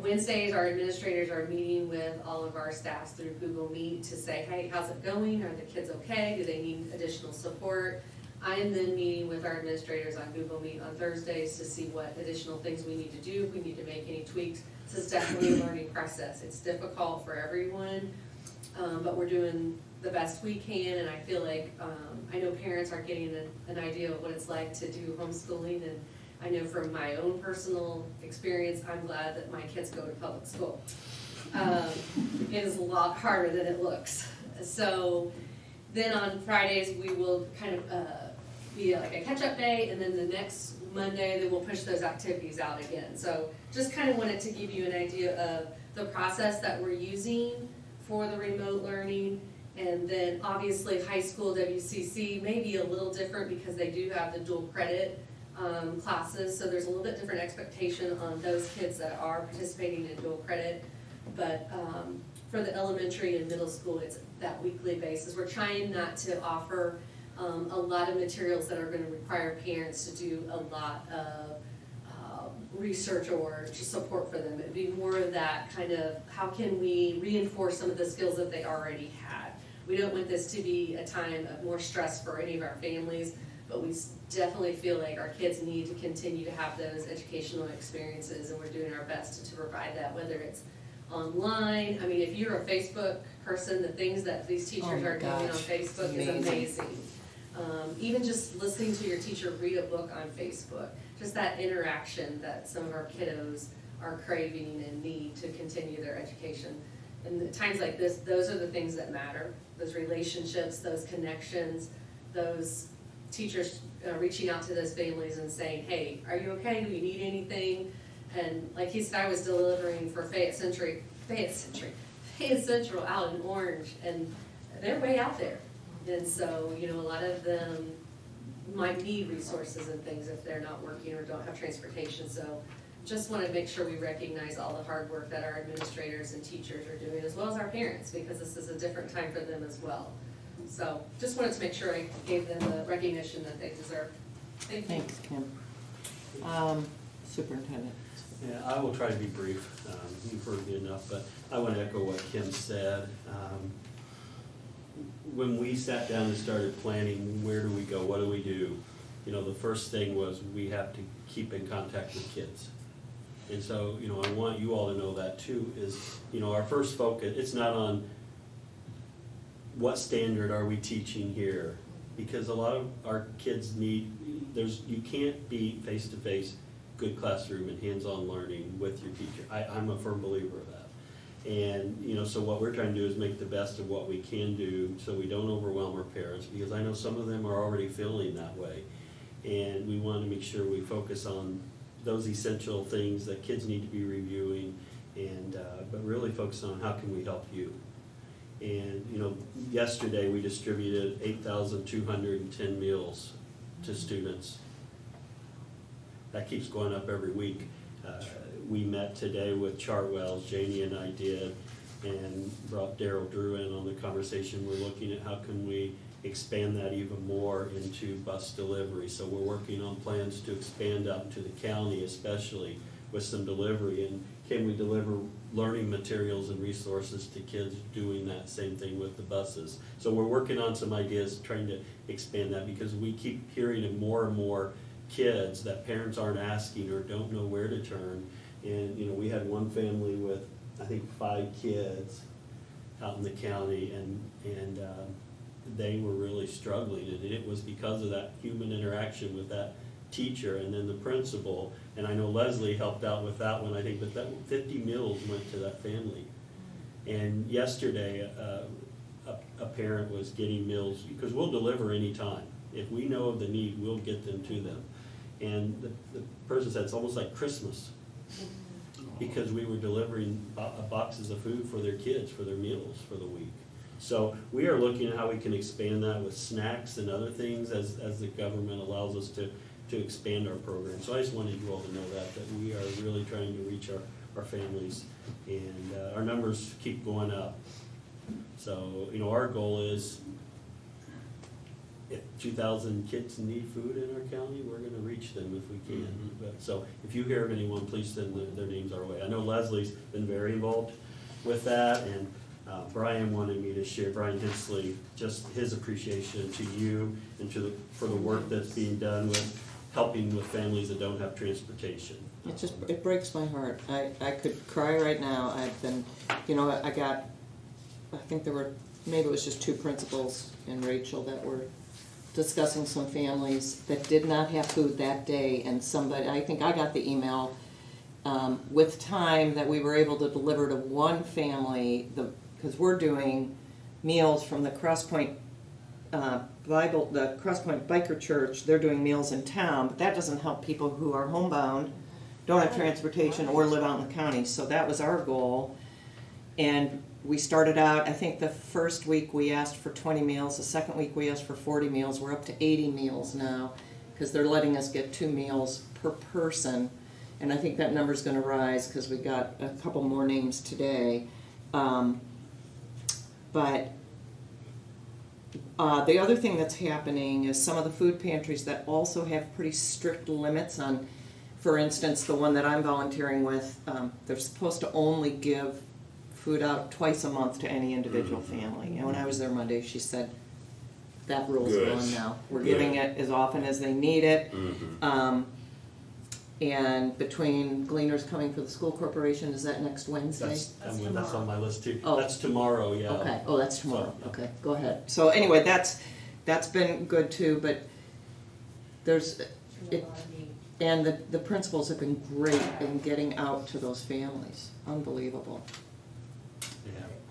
Wednesdays, our administrators are meeting with all of our staffs through Google Meet to say, hey, how's it going? Are the kids okay? Do they need additional support? I am then meeting with our administrators on Google Meet on Thursdays to see what additional things we need to do, if we need to make any tweaks. This is definitely a learning process. It's difficult for everyone, but we're doing the best we can, and I feel like, I know parents are getting an idea of what it's like to do homeschooling, and I know from my own personal experience, I'm glad that my kids go to public school. It is a lot harder than it looks. So then on Fridays, we will kind of be like a catch-up day, and then the next Monday, then we'll push those activities out again. So just kind of wanted to give you an idea of the process that we're using for the remote learning. And then obviously high school WCC may be a little different because they do have the dual credit classes. So there's a little bit different expectation on those kids that are participating in dual credit. But for the elementary and middle school, it's that weekly basis. We're trying not to offer a lot of materials that are going to require parents to do a lot of research or just support for them. It'd be more of that kind of, how can we reinforce some of the skills that they already had? We don't want this to be a time of more stress for any of our families, but we definitely feel like our kids need to continue to have those educational experiences, and we're doing our best to provide that, whether it's online. I mean, if you're a Facebook person, the things that these teachers are doing on Facebook is amazing. Even just listening to your teacher read a book on Facebook, just that interaction that some of our kiddos are craving and need to continue their education. And at times like this, those are the things that matter. Those relationships, those connections, those teachers reaching out to those families and saying, hey, are you okay? Do you need anything? And like he said, I was delivering for Fayette Central out in Orange, and they're way out there. And so, a lot of them might need resources and things if they're not working or don't have transportation. So just want to make sure we recognize all the hard work that our administrators and teachers are doing, as well as our parents, because this is a different time for them as well. So just wanted to make sure I gave them the recognition that they deserve. Thank you. Thanks, Kim. Superintendent. Yeah, I will try to be brief. You've heard me enough, but I want to echo what Kim said. When we sat down and started planning, where do we go, what do we do? The first thing was we have to keep in contact with kids. And so, I want you all to know that too, is, our first focus, it's not on what standard are we teaching here, because a lot of our kids need, you can't be face-to-face good classroom and hands-on learning with your teacher. I'm a firm believer of that. And, so what we're trying to do is make the best of what we can do so we don't overwhelm our parents, because I know some of them are already feeling that way. And we want to make sure we focus on those essential things that kids need to be reviewing, and but really focus on how can we help you. And, yesterday we distributed 8,210 meals to students. That keeps going up every week. we met today with Chartwells, Janie and I did, and brought Daryl Drew in on the conversation. We're looking at how can we expand that even more into bus delivery. So we're working on plans to expand out into the county, especially with some delivery. And can we deliver learning materials and resources to kids doing that same thing with the buses? So we're working on some ideas, trying to expand that, because we keep hearing of more and more kids that parents aren't asking or don't know where to turn. And, you know, we had one family with, I think, 5 kids out in the county, and they were really struggling, and it was because of that human interaction with that teacher and then the principal. And I know Leslie helped out with that one, I think, but that 50 meals went to that family. And yesterday, a parent was getting meals, because we'll deliver anytime. If we know of the need, we'll get them to them. And the person said it's almost like Christmas, because we were delivering boxes of food for their kids, for their meals for the week. So we are looking at how we can expand that with snacks and other things as the government allows us to expand our program. So I just wanted you all to know that we are really trying to reach our families, and our numbers keep going up. So, you know, our goal is, if 2,000 kids need food in our county, we're going to reach them if we can. But, so if you hear of anyone, please send their names our way. I know Leslie's been very involved with that, and Brian wanted me to share, Brian Hensley, just his appreciation to you and for the work that's being done with helping with families that don't have transportation. It breaks my heart. I could cry right now. I've been, you know, I think there were, maybe it was just 2 principals and Rachel that were discussing some families that did not have food that day, and somebody, I think I got the email with time that we were able to deliver to one family, because we're doing meals from the Crosspoint the Crosspoint Biker Church. They're doing meals in town, but that doesn't help people who are homebound, don't have transportation, or live out in the county. So that was our goal. And we started out, I think the first week we asked for 20 meals, the second week we asked for 40 meals. We're up to 80 meals now, because they're letting us get 2 meals per person. And I think that number's going to rise, because we got a couple more names today. But the other thing that's happening is some of the food pantries that also have pretty strict limits on, for instance, the one that I'm volunteering with, they're supposed to only give food out twice a month to any individual family. And when I was there Monday, she said, that rule's gone now. We're giving it as often as they need it. And between Gleaners coming for the school corporation, is that next Wednesday? That's on my list too. Oh. That's tomorrow, yeah. Okay, oh, that's tomorrow, okay, go ahead. So anyway, that's been good too, but there's, and the principals have been great in getting out to those families, unbelievable.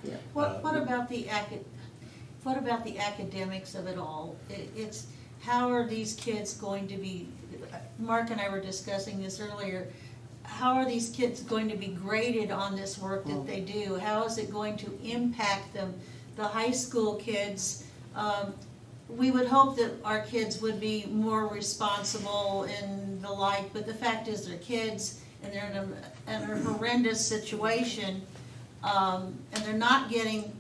Yeah. What about the academics of it all? It's, how are these kids going to be, Mark and I were discussing this earlier, how are these kids going to be graded on this work that they do? How is it going to impact them? The high school kids, we would hope that our kids would be more responsible and the like, but the fact is they're kids and they're in a horrendous situation, and they're not getting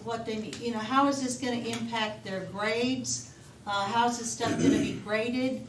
what they need. You know, how is this going to impact their grades? How is this stuff going to be graded?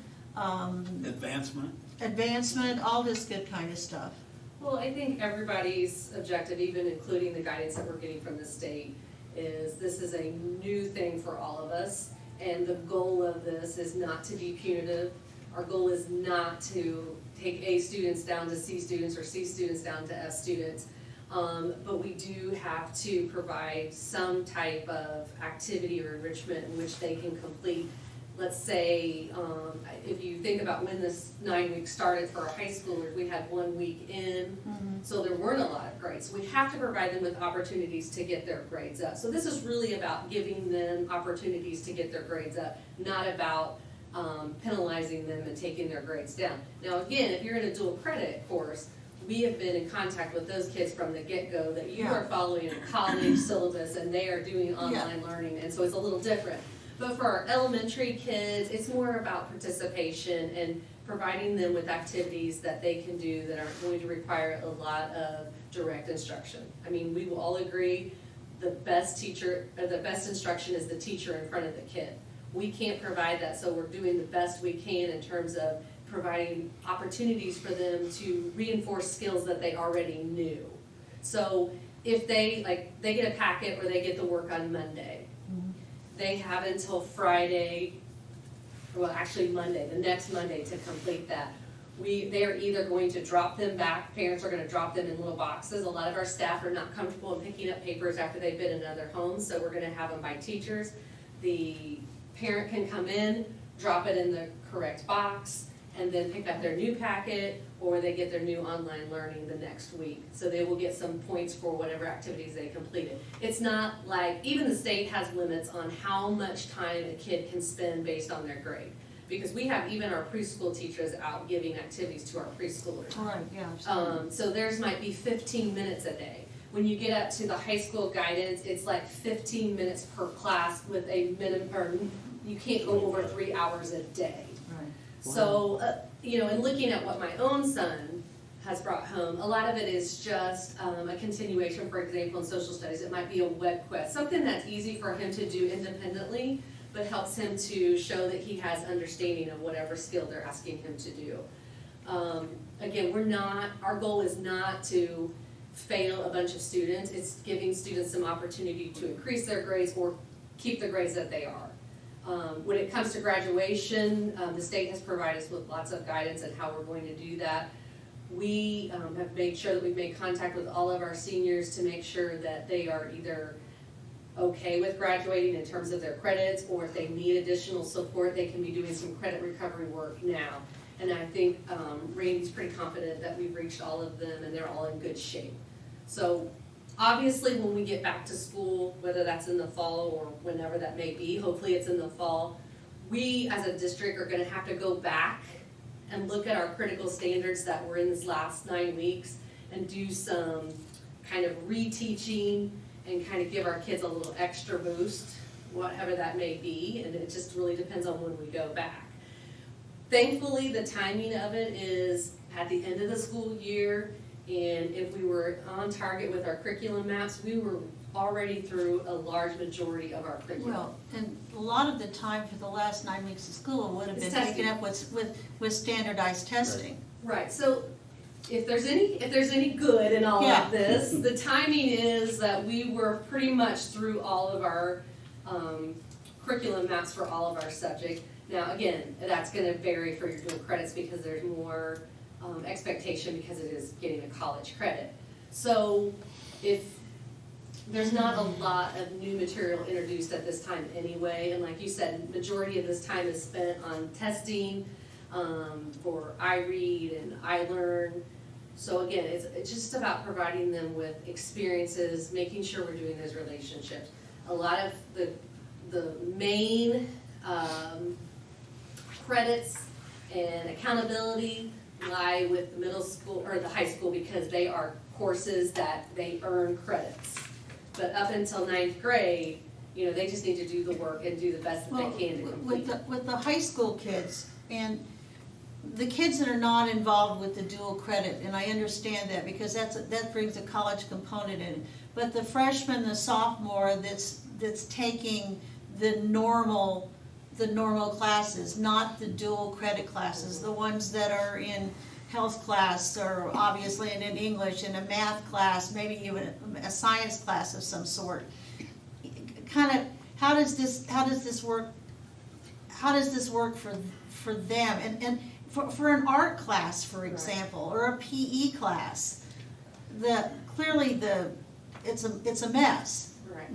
Advancement, all this good kind of stuff. Well, I think everybody's objective, even including the guidance that we're getting from the state, is this is a new thing for all of us, and the goal of this is not to be punitive. Our goal is not to take A students down to C students or C students down to F students, but we do have to provide some type of activity or enrichment in which they can complete. Let's say, if you think about when this 9 weeks started for our high schoolers, we had 1 week in, so there weren't a lot of grades. We have to provide them with opportunities to get their grades up. So this is really about giving them opportunities to get their grades up, not about penalizing them and taking their grades down. Now again, if you're in a dual credit course, we have been in contact with those kids from the get-go that you are following a college syllabus and they are doing online learning, and so it's a little different. But for our elementary kids, it's more about participation and providing them with activities that they can do that aren't going to require a lot of direct instruction. I mean, we will all agree the best teacher, or the best instruction is the teacher in front of the kid. We can't provide that, so we're doing the best we can in terms of providing opportunities for them to reinforce skills that they already knew. So if they get a packet or they get the work on Monday, they have until Friday, well, actually Monday, the next Monday to complete that. They are either going to drop them back, parents are gonna drop them in little boxes. A lot of our staff are not comfortable in picking up papers after they've been in other homes, so we're gonna have them by teachers. The parent can come in, drop it in the correct box, and then pick up their new packet, or they get their new online learning the next week. So they will get some points for whatever activities they completed. It's not like, even the state has limits on how much time a kid can spend based on their grade. Because we have even our preschool teachers out giving activities to our preschoolers. Right, yeah. So theirs might be 15 minutes a day. When you get up to the high school guidance, it's like 15 minutes per class with a minimum, or you can't go over 3 hours a day. Right. So, in looking at what my own son has brought home, a lot of it is just a continuation. For example, in social studies, it might be a web quest, something that's easy for him to do independently, but helps him to show that he has understanding of whatever skill they're asking him to do. Again, our goal is not to fail a bunch of students, it's giving students some opportunity to increase their grades or keep the grades that they are. When it comes to graduation, the state has provided us with lots of guidance on how we're going to do that. We have made sure that we've made contact with all of our seniors to make sure that they are either okay with graduating in terms of their credits, or if they need additional support, they can be doing some credit recovery work now. And I think Randy's pretty confident that we've reached all of them and they're all in good shape. So obviously when we get back to school, whether that's in the fall or whenever that may be, hopefully it's in the fall, we as a district are gonna have to go back and look at our critical standards that were in this last 9 weeks and do some kind of reteaching and kind of give our kids a little extra boost, whatever that may be, and it just really depends on when we go back. Thankfully, the timing of it is at the end of the school year, and if we were on target with our curriculum maps, we were already through a large majority of our curriculum. Well, and a lot of the time for the last 9 weeks of school would have been taken up with standardized testing. Right, so if there's any good in all of this, the timing is that we were pretty much through all of our curriculum maps for all of our subjects. Now, again, that's gonna vary for your dual credits because there's more expectation because it is getting a college credit. So if there's not a lot of new material introduced at this time anyway, and like you said, majority of this time is spent on testing for iRead and iLearn. So again, it's just about providing them with experiences, making sure we're doing those relationships. A lot of the main credits and accountability lie with the middle school or the high school because they are courses that they earn credits. But up until 9th grade, they just need to do the work and do the best that they can to complete. With the high school kids and the kids that are not involved with the dual credit, and I understand that because that brings a college component in. But the freshman, the sophomore that's taking the normal classes, not the dual credit classes, the ones that are in health class or obviously in English, in a math class, maybe even a science class of some sort. Kind of, how does this work for them? And for an art class, for example, or a PE class, clearly it's a mess.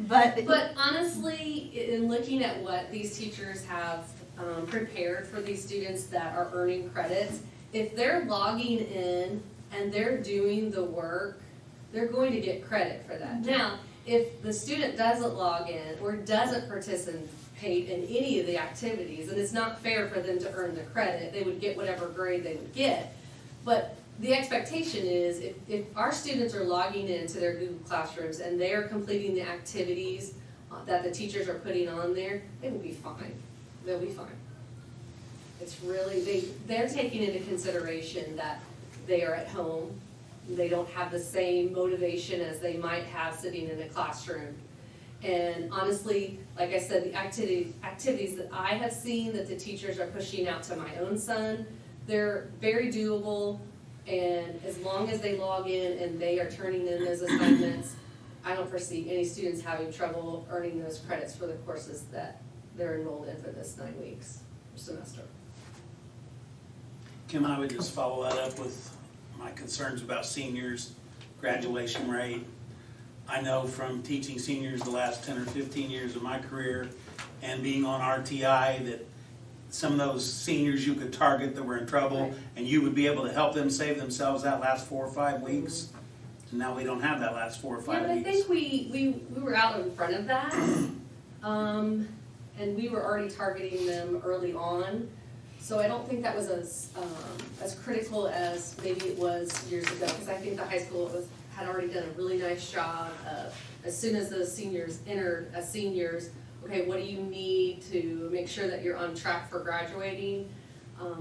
Right. But honestly, in looking at what these teachers have prepared for these students that are earning credits, if they're logging in and they're doing the work, they're going to get credit for that. Now, if the student doesn't log in or doesn't participate in any of the activities, and it's not fair for them to earn the credit, they would get whatever grade they would get. But the expectation is if our students are logging into their Google Classrooms and they are completing the activities that the teachers are putting on there, they will be fine. They'll be fine. It's really, they're taking into consideration that they are at home. They don't have the same motivation as they might have sitting in a classroom. And honestly, like I said, the activities that I have seen that the teachers are pushing out to my own son, they're very doable. And as long as they log in and they are turning in those assignments, I don't foresee any students having trouble earning those credits for the courses that they're enrolled in for this 9 weeks semester. Kim, I would just follow that up with my concerns about seniors, graduation rate. I know from teaching seniors the last 10 or 15 years of my career and being on RTI that some of those seniors you could target that were in trouble, Right. and you would be able to help them save themselves that last 4 or 5 weeks. And now we don't have that last 4 or 5 Yeah, but I weeks. think we were out in front of that. And we were already targeting them early on. So I don't think that was as critical as maybe it was years ago, because I think the high school had already done a really nice job of, as soon as those seniors entered as seniors, okay, what do you need to make sure that you're on track for graduating?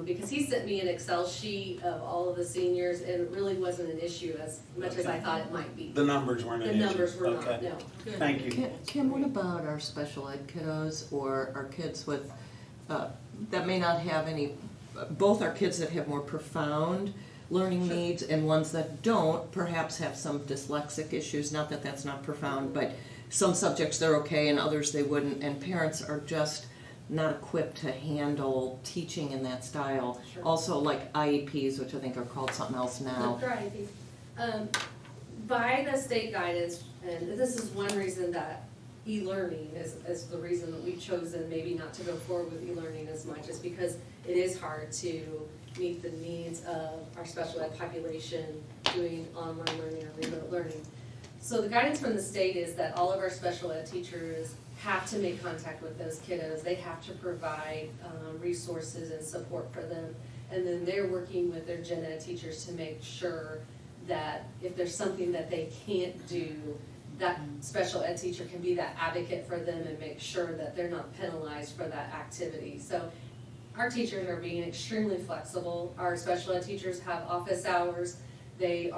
Because he sent me an Excel sheet of all of the seniors, and it really wasn't an issue as much as I thought it might be. The numbers weren't an The issue. numbers were not, Okay. no. Thank you. Kim, what about our special ed kiddos or our kids with, that may not have any, both our kids that have more profound learning needs and ones that don't, perhaps have some dyslexic issues, not that that's not profound, but some subjects they're okay and others they wouldn't, and parents are just not equipped to handle teaching in that style. Sure. Also like IEPs, which I think are called something else now. By the state guidance, and this is one reason that e-learning is the reason that we've chosen maybe not to go forward with e-learning as much, is because it is hard to meet the needs of our special ed population doing online learning or remote learning. So the guidance from the state is that all of our special ed teachers have to make contact with those kiddos. They have to provide resources and support for them. And then they're working with their gen ed teachers to make sure that if there's something that they can't do, that special ed teacher can be that advocate for them and make sure that they're not penalized for that activity. So our teachers are being extremely flexible. Our special ed teachers have office hours. They're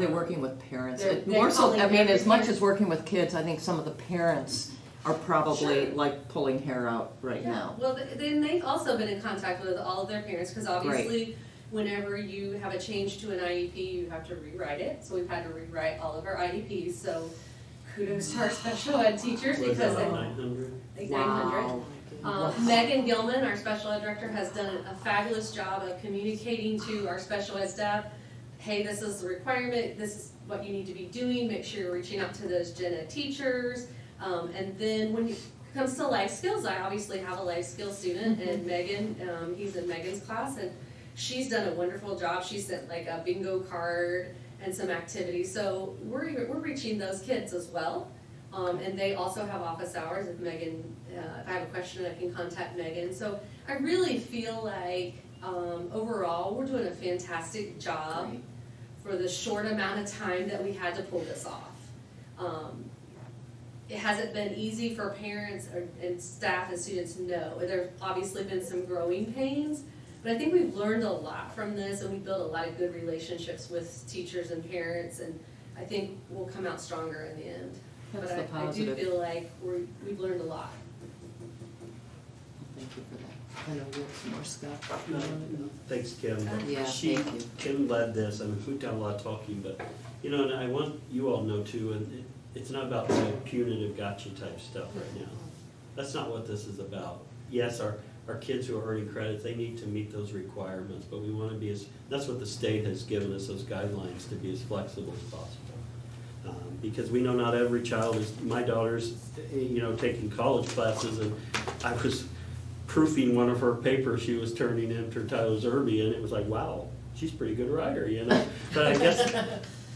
working with parents. they're More so, calling I mean, as every much parent. as working with kids, I think some of the parents are probably Sure. like pulling hair out right now. Well, then they've also been in contact with all of their parents, because obviously, whenever you have a change to an IEP, you have to rewrite it. So we've had to rewrite all of our IEPs. So kudos to our special ed teachers, Was because that they, 900? like 900. Wow. Megan Gilman, our special ed director, has done a fabulous job of communicating to our special ed staff, hey, this is the requirement, this is what you need to be doing, make sure you're reaching out to those gen ed teachers. And then when it comes to life skills, I obviously have a life skills student, and Megan, he's in Megan's class, and she's done a wonderful job. She sent like a bingo card and some activities. So we're reaching those kids as well. And they also have office hours. If Megan, if I have a question, I can contact Megan. So I really feel like overall we're doing a fantastic job for the short amount of time that we had to pull this off. It hasn't been easy for parents and staff and students, no. There's obviously been some growing pains, but I think we've learned a lot from this, and we've built a lot of good relationships with teachers and parents, and I think we'll come out stronger in the end. That's But the I do positive. feel like we've learned a lot. Thank you for that. I know you have some more stuff. No, thanks, Kim. Yeah, She, thank you. Kim led this. I mean, we've done a lot of talking, but, you know, and I want you all to know too, and it's not about the punitive gotcha type stuff right now. That's not what this is about. Yes, our kids who are earning credits, they need to meet those requirements, but we want to be as, that's what the state has given us, those guidelines, to be as flexible as possible. Because we know not every child is, my daughter's, you know, taking college classes, and I was proofing one of her papers she was turning in for Tyler Zerby, and it was like, wow, she's a pretty good writer, you know? But I guess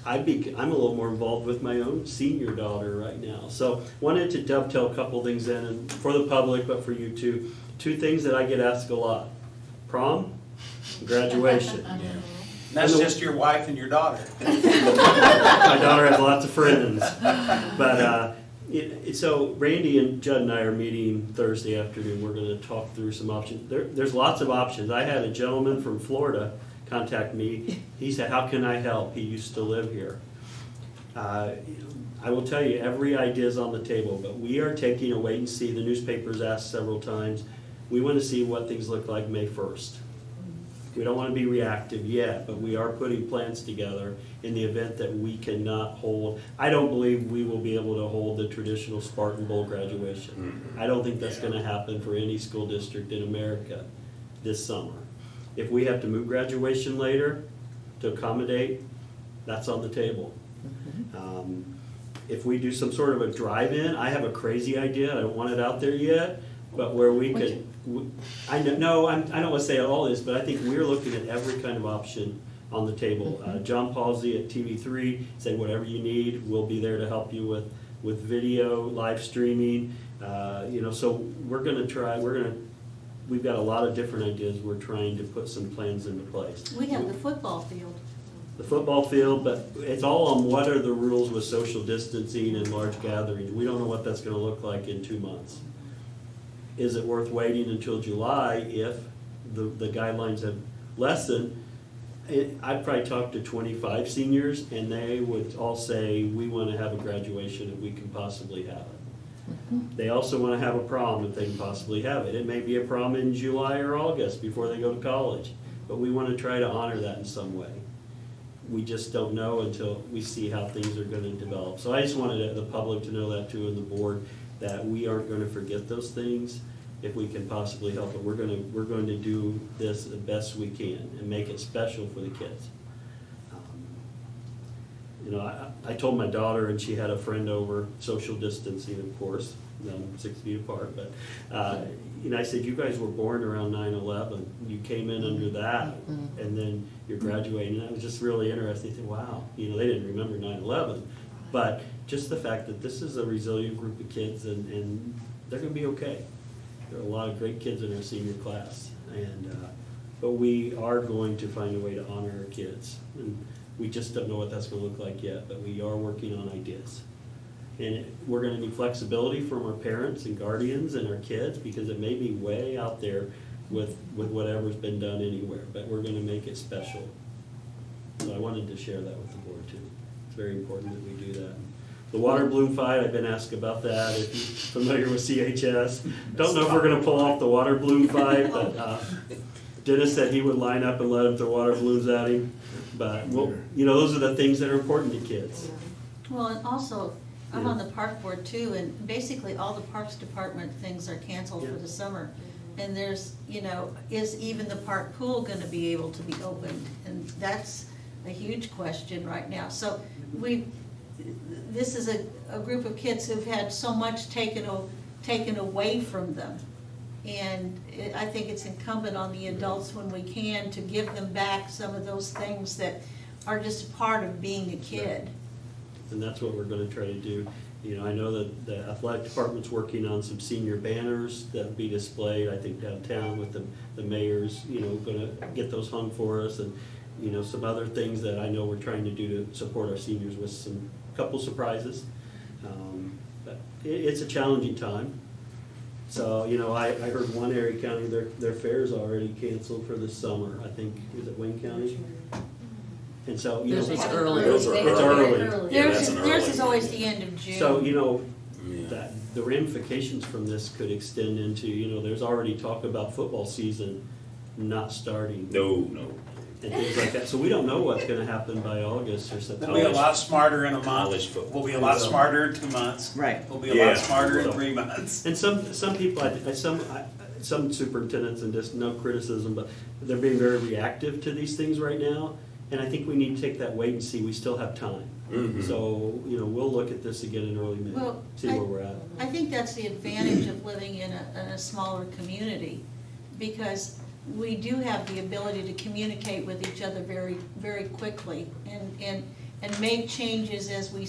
I'm a little more involved with my own senior daughter right now. So wanted to dovetail a couple things in, and for the public, but for you too. Two things that I get asked a lot: prom, graduation. That's just your wife and your daughter. My daughter has lots of friends, but So Randy and Judd and I are meeting Thursday afternoon. We're gonna talk through some options. There's lots of options. I had a gentleman from Florida contact me. He said, how can I help? He used to live here. I will tell you, every idea is on the table, but we are taking a wait and see. The newspaper's asked several times. We want to see what things look like May 1st. We don't want to be reactive yet, but we are putting plans together in the event that we cannot hold. I don't believe we will be able to hold the traditional Spartan Bowl graduation. I don't think that's going to happen for any school district in America this summer. If we have to move graduation later to accommodate, that's on the table. If we do some sort of a drive-in, I have a crazy idea. I don't want it out there yet, but where we could. I don't want to say all this, but I think we're looking at every kind of option on the table. John Palsy at TV3 said, whatever you need, we'll be there to help you with video, live streaming. So we're going to try. We've got a lot of different ideas. We're trying to put some plans into place. We have the football field. The football field, but it's all on what are the rules with social distancing and large gatherings. We don't know what that's going to look like in 2 months. Is it worth waiting until July if the guidelines have lessened? I'd probably talk to 25 seniors, and they would all say, we want to have a graduation if we can possibly have it. They also want to have a prom if they can possibly have it. It may be a prom in July or August before they go to college, but we want to try to honor that in some way. We just don't know until we see how things are going to develop. So I just wanted the public to know that too, and the board, that we aren't going to forget those things if we can possibly help it. We're going to do this the best we can and make it special for the kids. I told my daughter, and she had a friend over, social distancing, of course, 6 feet apart, but I said, you guys were born around 9/11. You came in under that, and then you're graduating. And that was just really interesting. I said, wow, they didn't remember 9/11, but just the fact that this is a resilient group of kids, and they're going to be okay. There are a lot of great kids in our senior class, but we are going to find a way to honor our kids. And we just don't know what that's going to look like yet, but we are working on ideas. And we're going to need flexibility from our parents and guardians and our kids, because it may be way out there with whatever's been done anywhere, but we're going to make it special. So I wanted to share that with the board too. It's very important that we do that. The water balloon fight, I've been asked about that. If you're familiar with CHS, don't know if we're going to pull off the water balloon fight, but Dennis said he would line up and let him throw water balloons at him. But those are the things that are important to kids. Well, and also, I'm on the park board too, and basically all the Parks Department things are canceled for the summer. And there's, is even the park pool going to be able to be opened? And that's a huge question right now. So this is a group of kids who've had so much taken away from them. And I think it's incumbent on the adults, when we can, to give them back some of those things that are just part of being a kid. And that's what we're going to try to do. I know that the athletic department's working on some senior banners that'll be displayed, I think, downtown with the mayors, going to get those hung for us, and, some other things that I know we're trying to do to support our seniors with couple surprises. But it's a challenging time. So, I heard one area county, their fair's already canceled for this summer. I think, is it Wayne County? And so, Theirs is early. It's early. Theirs is always the end of June. So, that the ramifications from this could extend into, there's already talk about football season not starting. No. And things like that. So we don't know what's going to happen by August or September. We'll be a lot smarter in a month. College football. We'll be a lot smarter in 2 months. Right. We'll be a lot smarter in 3 months. And some people, some superintendents, and just no criticism, but they're being very reactive to these things right now. And I think we need to take that wait and see. We still have time. Mm-hmm. So, we'll look at this again in early May, see where we're at. I think that's the advantage of living in a smaller community, because we do have the ability to communicate with each other very, very quickly and make changes as we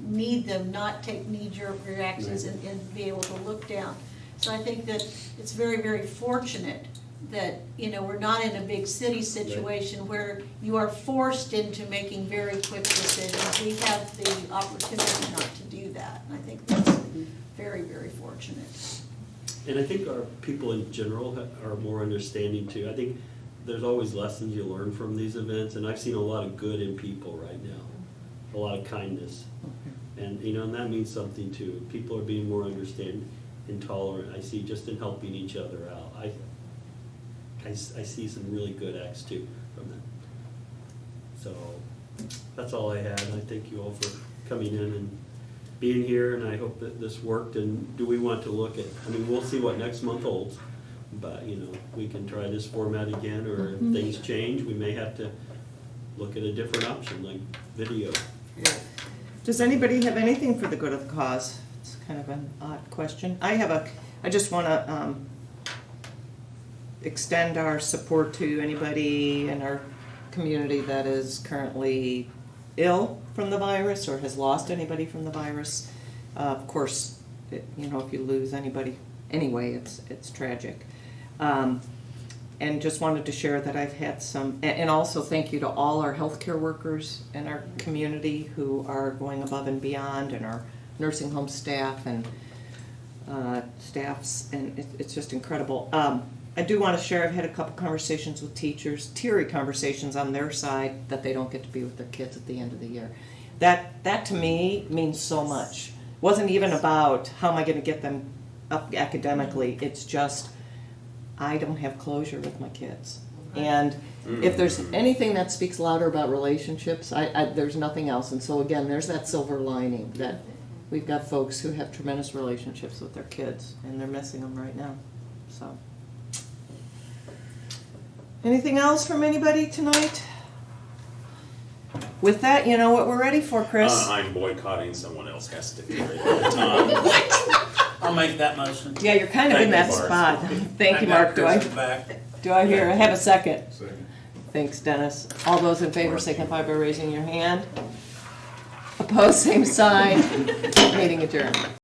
need them, not take knee-jerk reactions and be able to look down. So I think that it's very, very fortunate that, you know, we're not in a big city situation where you are forced into making very quick decisions. We have the opportunity not to do that, and I think that's very, very fortunate. And I think our people in general are more understanding too. I think there's always lessons you learn from these events, and I've seen a lot of good in people right now, a lot of kindness. And, you know, and that means something too. People are being more understanding and tolerant. I see just in helping each other out. I see some really good acts too from them. So that's all I had. I thank you all for coming in and being here, and I hope that this worked. And do we want to look at, I mean, we'll see what next month holds, but, you know, we can try this format again, or if things change, we may have to look at a different option, like video. Does anybody have anything for the good of the cause? It's kind of an odd question. I just want to extend our support to anybody in our community that is currently ill from the virus or has lost anybody from the virus. Of course, you know, if you lose anybody anyway, it's tragic. And just wanted to share that I've had some, and also thank you to all our healthcare workers in our community who are going above and beyond, and our nursing home staff and staffs, and it's just incredible. I do want to share, I've had a couple conversations with teachers, teary conversations on their side, that they don't get to be with their kids at the end of the year. That to me means so much. It wasn't even about how am I going to get them up academically, it's just, I don't have closure with my kids. And if there's anything that speaks louder about relationships, there's nothing else. And so again, there's that silver lining that we've got folks who have tremendous relationships with their kids, and they're missing them right now. So, anything else from anybody tonight? With that, you know what we're ready for, Chris? I'm boycotting. Someone else has to carry it all the time. I'll make that motion. Yeah, you're kind of in that spot. Thank you, Mark. Do I have a second? Second. Thanks, Dennis. All those in favor signify by raising your hand. Opposed, same sign. Meeting adjourned.